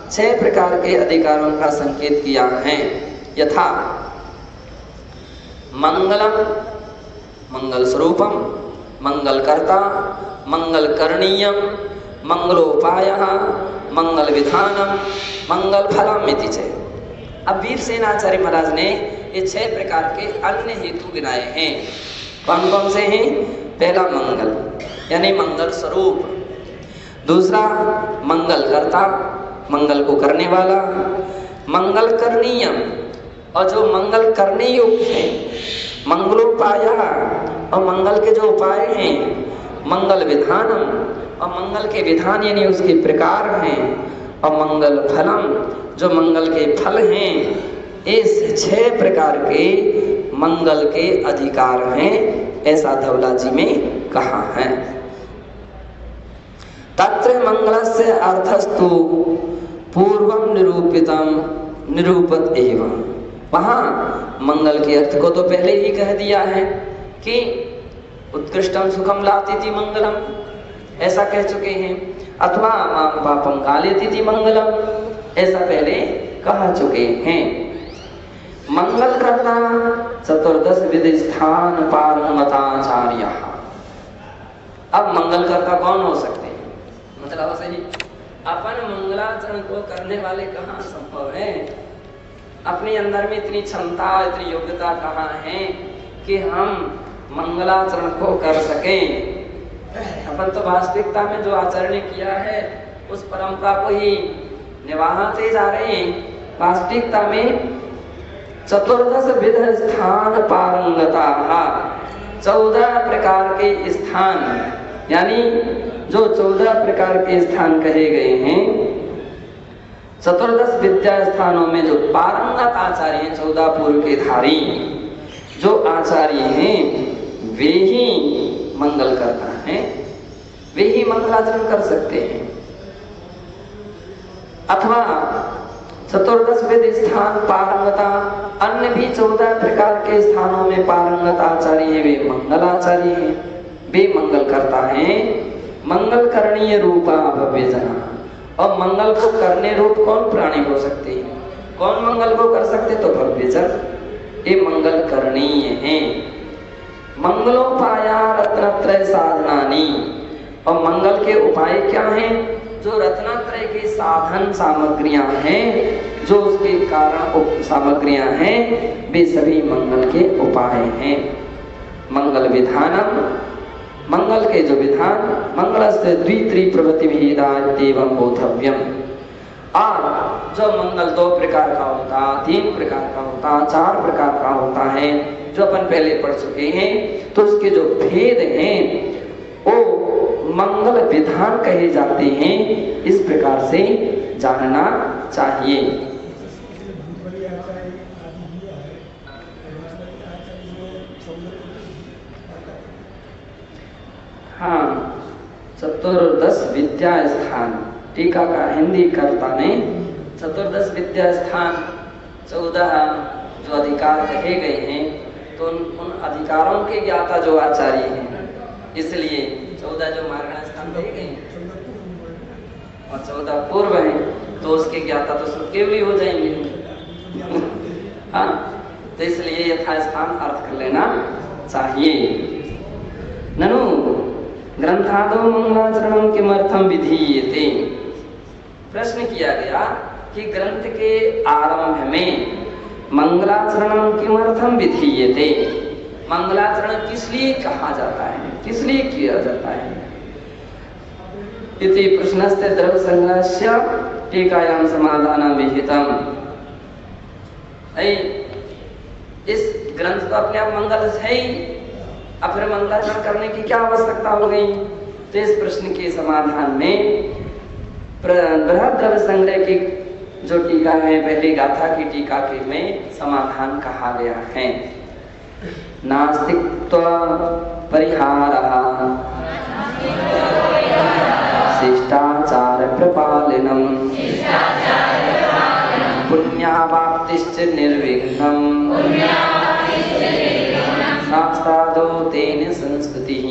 6 प्रकार के अधिकारों का संकेत किया है। यथा मंगलम, मंगल स्वरूपम, मंगल कर्ता, मंगल करणीयम, मंगलोपायः, मंगल विधानम, मंगल फलम इति च। अब वीर सेनाचार्य महाराज ने ये 6 प्रकार के अन्य हेतु गिनाए हैं। कौन कौन से हैं? पहला मंगल यानी मंगल स्वरूप, दूसरा मंगलकर्ता, मंगल को करने वाला, मंगल करणीयम, और जो मंगल करने योग्य है, मंगलोपाया, और मंगल के जो उपाय हैं, मंगल विधानम, और मंगल के विधान यानी उसके प्रकार हैं, और मंगल फलम, जो मंगल के फल हैं। इस 6 प्रकार के मंगल के अधिकार हैं, ऐसा धवला जी में कहा है। तत्र मंगलस्य अर्थस्तु पूर्वम निरूपत एवं, वहां मंगल के अर्थ को तो पहले ही कह दिया है कि उत्कृष्टम सुखम लातीति मंगलम, ऐसा कह चुके हैं, अथवा माम पापम कालेतीति मंगलम, ऐसा पहले कह चुके हैं। मंगल करता चतुर्दश विधि स्थान पारंगताचार्य। अब मंगल करता कौन हो सकते हैं? मतलब से ही अपन मंगलाचरण को करने वाले कहाँ संभव है? अपने अंदर में इतनी क्षमता, इतनी योग्यता कहाँ है कि हम मंगलाचरण को कर सकें? अपन तो वास्तविकता में जो आचरण किया है उस परंपरा को ही निभाते जा रहे हैं। वास्तविकता में चतुर्दश विध स्थान पारंगता, 14 प्रकार के स्थान, यानी जो 14 प्रकार के स्थान कहे गए हैं, चतुर्दश विद्या स्थानों में जो पारंगत आचार्य हैं, 14 पूर्व के धारी जो आचार्य हैं, वे ही मंगल करता है, वे ही मंगलाचरण कर सकते हैं। अथवा चतुर्दश विधि स्थान पारंगता, अन्य भी 14 प्रकार के स्थानों में पारंगत आचार्य हैं, वे मंगलाचार्य हैं, वे मंगल करता है। मंगल करणीय रूपा भव्य जना, और मंगल को करने रूप कौन प्राणी हो सकते हैं? कौन मंगल को कर सकते? तो भव्य जन, ये मंगल करणीय है। मंगलोपाया रत्नत्रय साधनानी, और मंगल के उपाय क्या हैं? जो रत्नत्रय के साधन सामग्रियां हैं, जो उसके कारण सामग्रियां हैं, वे सभी मंगल के उपाय हैं। मंगल विधानम, मंगल के जो विधान, मंगलस्य द्वित्री प्रवृत्ति भेदात्येवं बोधव्यम, और जो मंगल 2 प्रकार का होता, 3 प्रकार का होता, 4 प्रकार का होता है, जो अपन पहले पढ़ चुके हैं, तो उसके जो भेद हैं वो मंगल विधान कहे जाते हैं। इस प्रकार से जानना चाहिए। हाँ, चतुर्दश विद्या स्थान, टीका का हिंदी कर्ता ने चतुर्दश विद्या स्थान 14 जो अधिकार कहे गए हैं, तो उन अधिकारों के ज्ञाता जो आचार्य हैं, इसलिए 14 जो मार्गण स्थान कहे गए और 14 पूर्व हैं, तो उसके ज्ञाता तो सब केवली हो जाएंगे। हाँ, तो इसलिए यथास्थान अर्थ कर लेना चाहिए। ननु ग्रंथादो मंगलाचरणम किमर्थम विधीयते, प्रश्न किया गया कि ग्रंथ के आरंभ में मंगलाचरणम किमर्थम विधीयते, मंगलाचरण किस लिए कहा जाता है, किस लिए किया जाता है? इति प्रश्नस्य द्रव्य संग्रहस्य टीकायां समाधानं विहितम्। इस ग्रंथ तो अपने आप मंगल है ही, अब फिर मंगलाचरण करने की क्या आवश्यकता हो गई? तो इस प्रश्न के समाधान में बृहद द्रव्य संग्रह की जो टीका है, पहली गाथा की टीका के में समाधान कहा गया है। नास्तित्व परिहारः शिष्टाचार प्रपालनम पुण्यावाप्तिश्च निर्विघ्नम् शास्त्रादो तेन संस्कृतिः।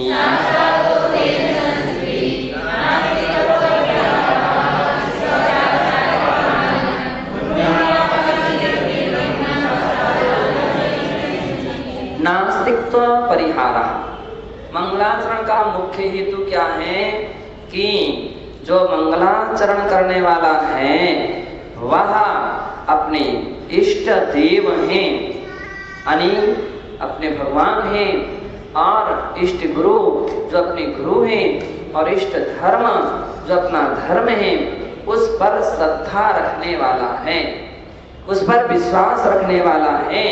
नास्तित्व परिहारा, मंगलाचरण का मुख्य हेतु क्या है कि जो मंगलाचरण करने वाला है वह अपने इष्ट देव हैं, यानी अपने भगवान हैं, और इष्ट गुरु जो अपने गुरु हैं और इष्ट धर्म जो अपना धर्म है, उस पर श्रद्धा रखने वाला है, उस पर विश्वास रखने वाला है।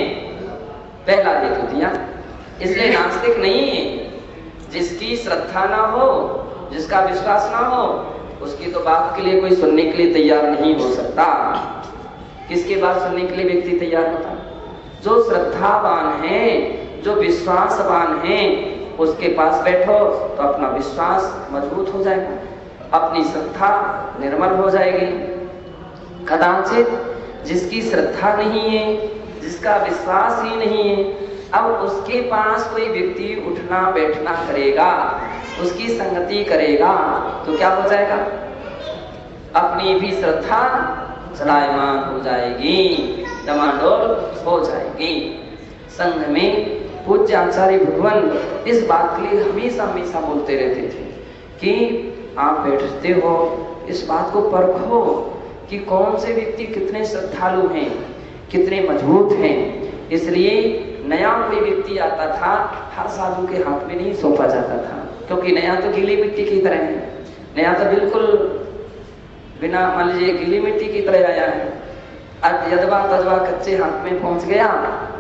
पहला हेतु दिया। इसलिए नास्तिक नहीं है। जिसकी श्रद्धा ना हो, जिसका विश्वास ना हो, उसकी तो बात के लिए कोई सुनने के लिए तैयार नहीं हो सकता। किसकी बात सुनने के लिए व्यक्ति तैयार होता? जो श्रद्धावान है, जो विश्वासवान है, उसके पास बैठो तो अपना विश्वास मजबूत हो जाएगा, अपनी श्रद्धा निर्मल हो जाएगी। कदाचित जिसकी श्रद्धा नहीं है, जिसका विश्वास ही नहीं है, अब उसके पास कोई व्यक्ति उठना बैठना करेगा, उसकी संगति करेगा, तो क्या हो जाएगा? अपनी भी श्रद्धा चलायमान हो जाएगी, डमाडोल हो जाएगी। संघ में पूज्य आचार्य भगवान इस बात के लिए हमेशा हमेशा बोलते रहते थे कि आप बैठते हो, इस बात को परखो कि कौन से व्यक्ति कितने श्रद्धालु हैं, कितने मजबूत हैं। इसलिए नया कोई व्यक्ति आता था, हर साधु के हाथ में नहीं सौंपा जाता था, क्योंकि नया तो गीली मिट्टी की तरह है। नया तो बिल्कुल बिना, मान लीजिए गीली मिट्टी की तरह आया है, अब यदवा तजवा कच्चे हाथ में पहुंच गया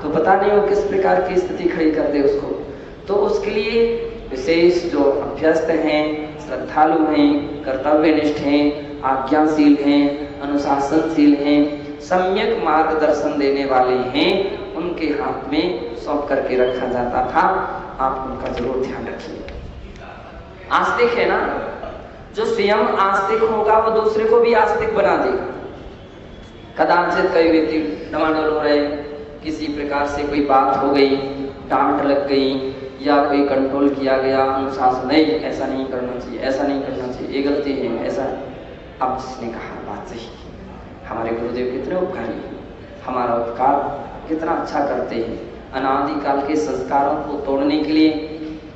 तो पता नहीं वो किस प्रकार की स्थिति खड़ी कर दे उसको। तो उसके लिए विशेष जो अभ्यस्त हैं, श्रद्धालु हैं, कर्तव्यनिष्ठ हैं, आज्ञाशील हैं, अनुशासनशील हैं, सम्यक मार्गदर्शन देने वाले हैं, उनके हाथ में सौंप करके रखा जाता था। आप उनका जरूर ध्यान रखिए। आस्तिक है ना, जो स्वयं आस्तिक होगा वो दूसरे को भी आस्तिक बना देगा। कदाचित कई व्यक्ति डमाडोल हो रहे, किसी प्रकार से कोई बात हो गई, डांट लग गई या कोई कंट्रोल किया गया, अनुशासन नहीं, ऐसा नहीं करना चाहिए, ऐसा नहीं करना चाहिए, ये गलती है, ऐसा। अब जिसने कहा बात सही, हमारे गुरुदेव कितने उपकारी हैं, हमारा उपकार कितना अच्छा करते हैं, अनादिकाल के संस्कारों को तोड़ने के लिए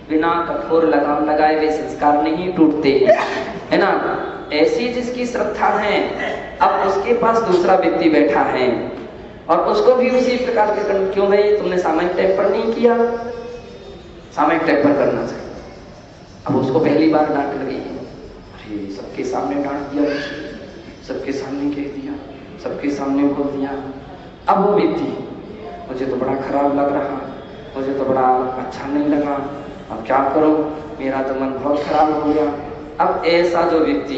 बिना कठोर लगाम लगाए वे संस्कार नहीं टूटते हैं, है ना। ऐसी जिसकी श्रद्धा है, अब उसके पास दूसरा व्यक्ति बैठा है और उसको भी उसी प्रकार के करना। क्यों भाई, तुमने सामयिक टेम्पर नहीं किया, सामयिक टेम्पर करना चाहिए। अब उसको पहली बार डांट लगी है, अरे सबके सामने डांट दिया, सबके सामने कह दिया, सबके सामने बोल दिया। अब वो व्यक्ति, मुझे तो बड़ा खराब लग रहा, मुझे तो बड़ा अच्छा नहीं लगा, अब क्या करूं, मेरा तो मन बहुत खराब हो गया। अब ऐसा जो व्यक्ति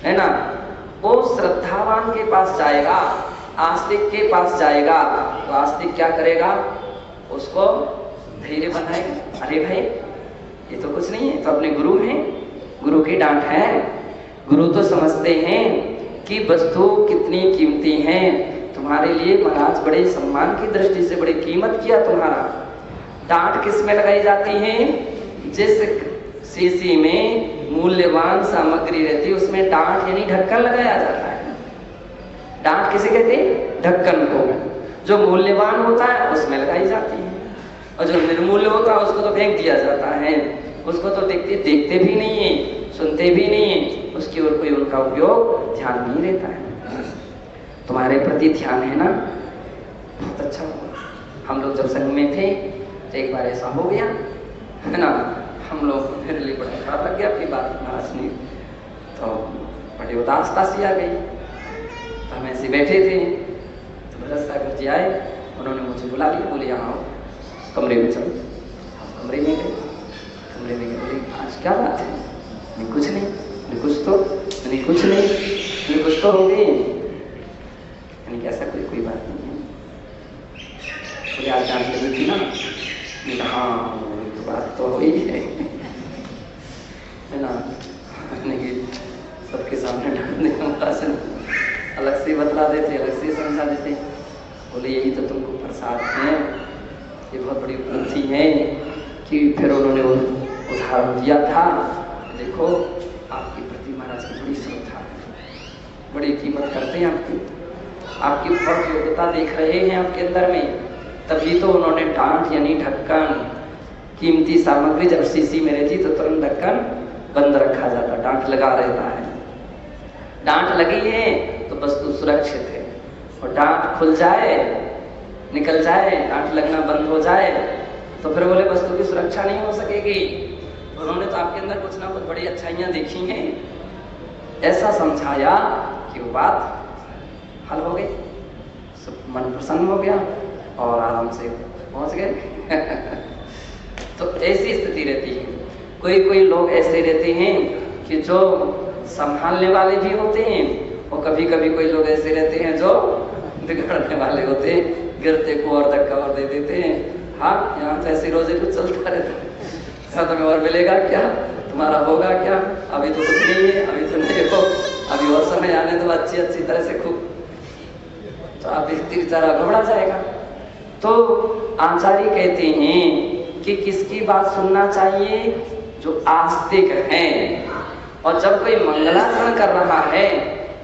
है ना, वो श्रद्धावान के पास जाएगा, आस्तिक के पास जाएगा, तो आस्तिक क्या करेगा? उसको धैर्य बनाएगा। अरे भाई ये तो कुछ नहीं है, तो अपने गुरु हैं, गुरु की डांट है। गुरु तो समझते हैं कि वस्तु कितनी कीमती है, तुम्हारे लिए महाराज बड़े सम्मान की दृष्टि से बड़ी कीमत किया तुम्हारा। डांट किस में लगाई जाती है? जिस शीशी में मूल्यवान सामग्री रहती है उसमें डांट यानी ढक्कन लगाया जाता है। डांट किसे कहते हैं? ढक्कन को। जो मूल्यवान होता है उसमें लगाई जाती है, और जो निर्मूल्य होता है उसको तो फेंक दिया जाता है, उसको तो देखते भी नहीं है, सुनते भी नहीं है, उसकी ओर कोई उनका उपयोग ध्यान नहीं रहता है। तुम्हारे प्रति ध्यान है ना, बहुत अच्छा हुआ। हम लोग जब संघ में थे तो एक बार ऐसा हो गया, है ना, हम लोग मेरे लिए बड़ा खराब लग गया आपकी बात महाराज ने, तो बड़ी उदासी आ गई। तो हम ऐसे बैठे थे, तो भरत सागर जी आए, उन्होंने मुझे बुला लिया, बोले यहाँ आओ कमरे में चलो। हम कमरे में गए, कमरे में गए, बोले आज क्या बात है? नहीं कुछ नहीं, नहीं कुछ तो नहीं, कुछ नहीं, नहीं कुछ तो हो गई, यानी कि ऐसा कोई बात नहीं है। बोले आज डांट लगी थी ना? हाँ बात तो हुई है ना, सबके सामने डांटने का अलग से बतला देते, अलग से समझा देते। बोले यही तो तुमको प्रसाद है, ये बहुत बड़ी उपलब्धि है कि फिर उन्होंने वो उदाहरण दिया था, देखो आपकी प्रति महाराज की बड़ी श्रद्धा है, बड़ी कीमत करते हैं आपकी बहुत योग्यता देख रहे हैं आपके अंदर में, तभी तो उन्होंने डांट यानी ढक्कन, कीमती सामग्री जब शीशी में रहती तो तुरंत ढक्कन बंद रखा जाता, डांट लगा रहता है। डांट लगी है तो वस्तु सुरक्षित है, और डांट खुल जाए, निकल जाए, डांट लगना बंद हो जाए तो फिर बोले वस्तु की सुरक्षा नहीं हो सकेगी, उन्होंने तो आपके अंदर कुछ ना कुछ बड़ी अच्छाइयां देखी हैं। ऐसा समझाया कि वो बात हल हो गई, सब मन प्रसन्न हो गया और आराम से पहुंच गए। तो ऐसी स्थिति रहती है। कोई कोई लोग ऐसे रहते हैं कि जो संभालने वाले भी होते हैं, और कभी कभी कोई लोग ऐसे रहते हैं जो बिगड़ने वाले होते हैं, गिरते को और धक्का और दे देते हैं। हाँ, यहाँ तो ऐसे रोजे कुछ चलता रहता है, तुम्हें और मिलेगा क्या, तुम्हारा होगा क्या, अभी तो कुछ नहीं है, अभी तो नहीं हो, अभी और समय आने तो अच्छी अच्छी तरह से खूब, तो आप व्यक्ति बेचारा घबरा जाएगा। तो आचार्य कहते हैं कि किसकी बात सुनना चाहिए, जो आस्तिक है। और जब कोई मंगलाचरण कर रहा है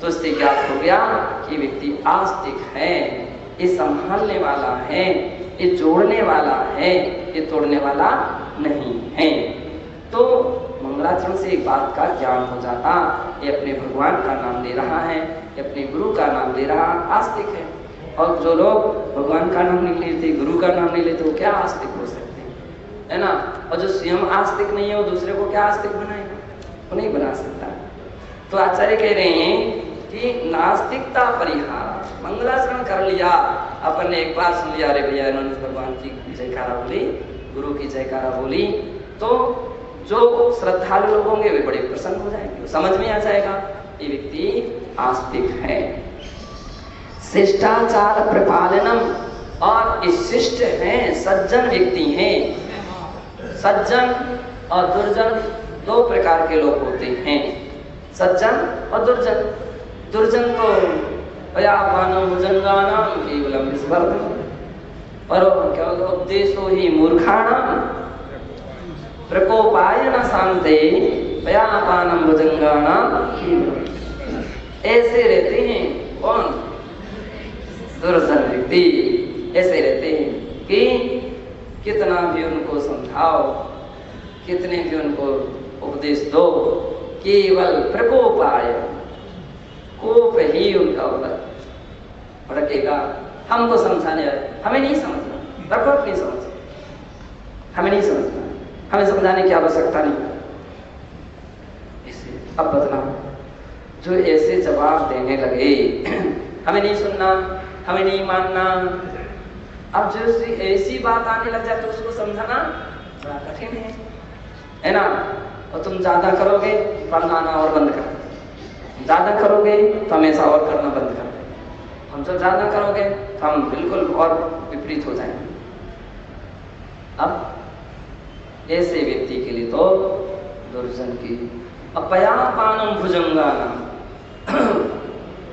तो इससे क्या हो गया कि व्यक्ति आस्तिक है, ये संभालने वाला है, ये जोड़ने वाला है, ये तोड़ने वाला नहीं है। तो मंगलाचरण से एक बात का ज्ञान हो जाता, ये अपने भगवान का नाम ले रहा है, ये अपने गुरु का नाम ले रहा, आस्तिक है। और जो लोग भगवान का नाम नहीं लेते, गुरु का नाम नहीं लेते, वो क्या आस्तिक हो सकते हैं, है ना। और जो स्वयं आस्तिक नहीं है वो दूसरे को क्या आस्तिक बनाएगा, वो नहीं बना सकता। तो आचार्य कह रहे हैं कि नास्तिकता परिहार, मंगलाचरण कर लिया, अपन ने एक बार सुन लिया, अरे भैया इन्होंने भगवान की जयकारा बोली, गुरु की जयकारा बोली, तो जो श्रद्धालु लोग होंगे वे बड़े प्रसन्न हो जाएंगे, समझ में आ जाएगा ये व्यक्ति आस्तिक है। शिष्टाचार प्रपालनम, और शिष्ट है, सज्जन व्यक्ति हैं। सज्जन और दुर्जन दो प्रकार के लोग होते हैं, सज्जन और दुर्जन। दुर्जन तो व्यापानम भुजंगानाम केवलम विस्मरणम, पर क्या होगा, उपदेशो ही मूर्खाणाम प्रकोपाय न शांते व्यापानम भुजंगानाम। ऐसे रहते हैं कौन, दुर्जन व्यक्ति। ऐसे रहते हैं कि कितना भी उनको समझाओ, कितने भी उनको उपदेश दो, केवल प्रकोपाय, कोप ही उनका भड़केगा। हमको समझाने आए, हमें नहीं समझना, रखो अपनी समझ, हमें नहीं समझना, हमें समझाने की आवश्यकता नहीं। इसे अब बदला जो ऐसे जवाब देने लगे, हमें नहीं सुनना, हमें नहीं मानना, अब जो ऐसी बात आने लग जाए तो उसको समझाना बड़ा कठिन है ना। और तुम ज्यादा करोगे तो हम आना और बंद कर, ज्यादा करोगे तो हम ऐसा और करना बंद कर, हम जब ज्यादा करोगे तो हम बिल्कुल और विपरीत हो जाएंगे। अब ऐसे व्यक्ति के लिए तो दुर्जन की अपयापानम भुजंगानाम,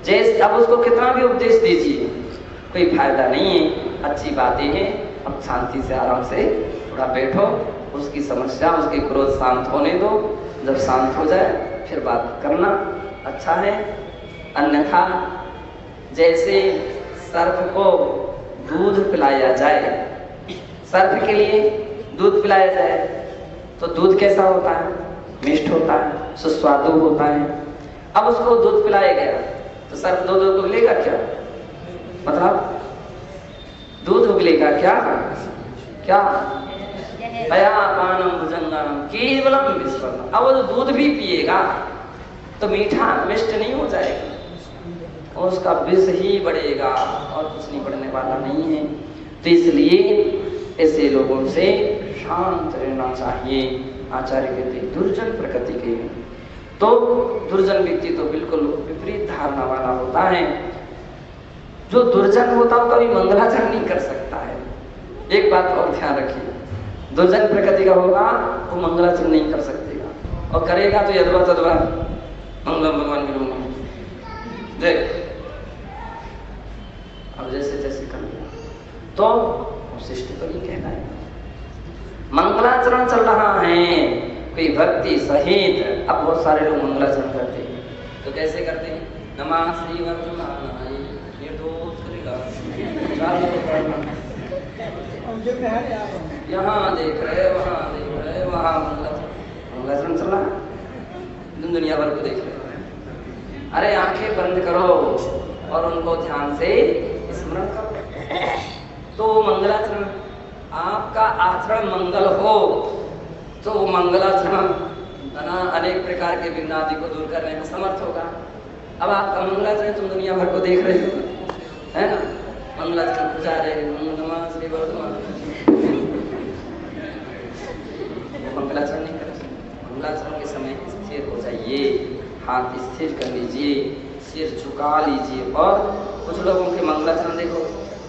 जैसे अब उसको कितना भी उपदेश दीजिए कोई फायदा नहीं है, अच्छी बातें हैं, अब शांति से आराम से थोड़ा बैठो, उसकी समस्या, उसके क्रोध शांत होने दो, जब शांत हो जाए फिर बात करना अच्छा है। अन्यथा जैसे सर्प को दूध पिलाया जाए, सर्प के लिए दूध पिलाया जाए तो दूध कैसा होता है, मिष्ट होता है, सुस्वादु होता है। अब उसको दूध पिलाया गया तो सर्प दूध उगलेगा क्या, मतलब दूध उगलेगा क्या, क्या व्यापानम भुजंगानम केवलम विस्मरणम। अब वो दूध भी पिएगा तो मीठा मिष्ट नहीं हो जाएगा, और उसका विष ही बढ़ेगा और कुछ नहीं बढ़ने वाला नहीं है। तो इसलिए ऐसे लोगों से शांत रहना चाहिए। आचार्य कहते दुर्जन प्रकृति के, तो दुर्जन व्यक्ति तो बिल्कुल विपरीत धारणा वाला होता है। जो दुर्जन होता है कभी मंगलाचरण नहीं कर सकता है। एक बात और ध्यान रखिए, दुर्जन प्रकृति का होगा वो मंगलाचरण नहीं कर सकेगा, और करेगा तो यदवा तदवा मंगलम भगवान के रूप में देख, अब जैसे जैसे कर लिया तो शिष्ट तो नहीं कहना है। मंगलाचरण चल रहा है कोई भक्ति सहित, अब बहुत सारे लोग मंगलाचरण करते हैं, तो कैसे करते हैं, नमः श्री वर्धमानाय यहाँ देख रहे, वहाँ देख रहे, वहाँ मंगलाचरण चल रहा है, दुनिया भर को देख रहे। अरे आंखें बंद करो और उनको ध्यान से स्मरण करो, तो मंगलाचरण आपका आचरण मंगल हो तो वो मंगलाचरण अनेक प्रकार के विघ्नादि को दूर करने में समर्थ होगा। अब आपका मंगलाचरण तुम दुनिया भर को देख रहे हो, है ना, मंगलाचरण पूजा रहे, नमः श्री वर्धमान, मंगलाचरण नहीं कर। मंगलाचरण के समय स्थिर हो जाइए, हाथ स्थिर कर लीजिए, सिर झुका लीजिए। और कुछ लोगों के मंगलाचरण देखो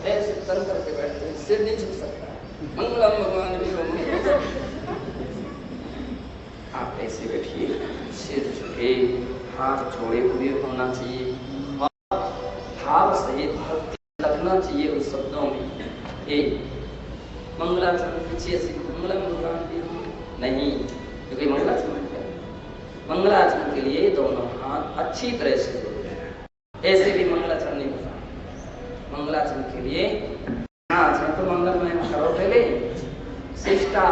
ऐसे तन करके बैठते हैं, सिर नहीं झुक सकता। मंगलम भगवान विष्णु, आप ऐसे बैठिए, सिर झुके, हाथ जोड़े हुए होना चाहिए और भाव सहित भक्ति लगना चाहिए उस शब्दों में। एक मंगलाचरण पीछे से मंगलम भगवान विष्णु नहीं, क्योंकि मंगलाचरण के लिए दोनों हाथ अच्छी तरह से जोड़े, ऐसे भी मंगलाचरण नहीं होता। मंगलाचरण के लिए तो मंगलमय करो पहले, शिष्टा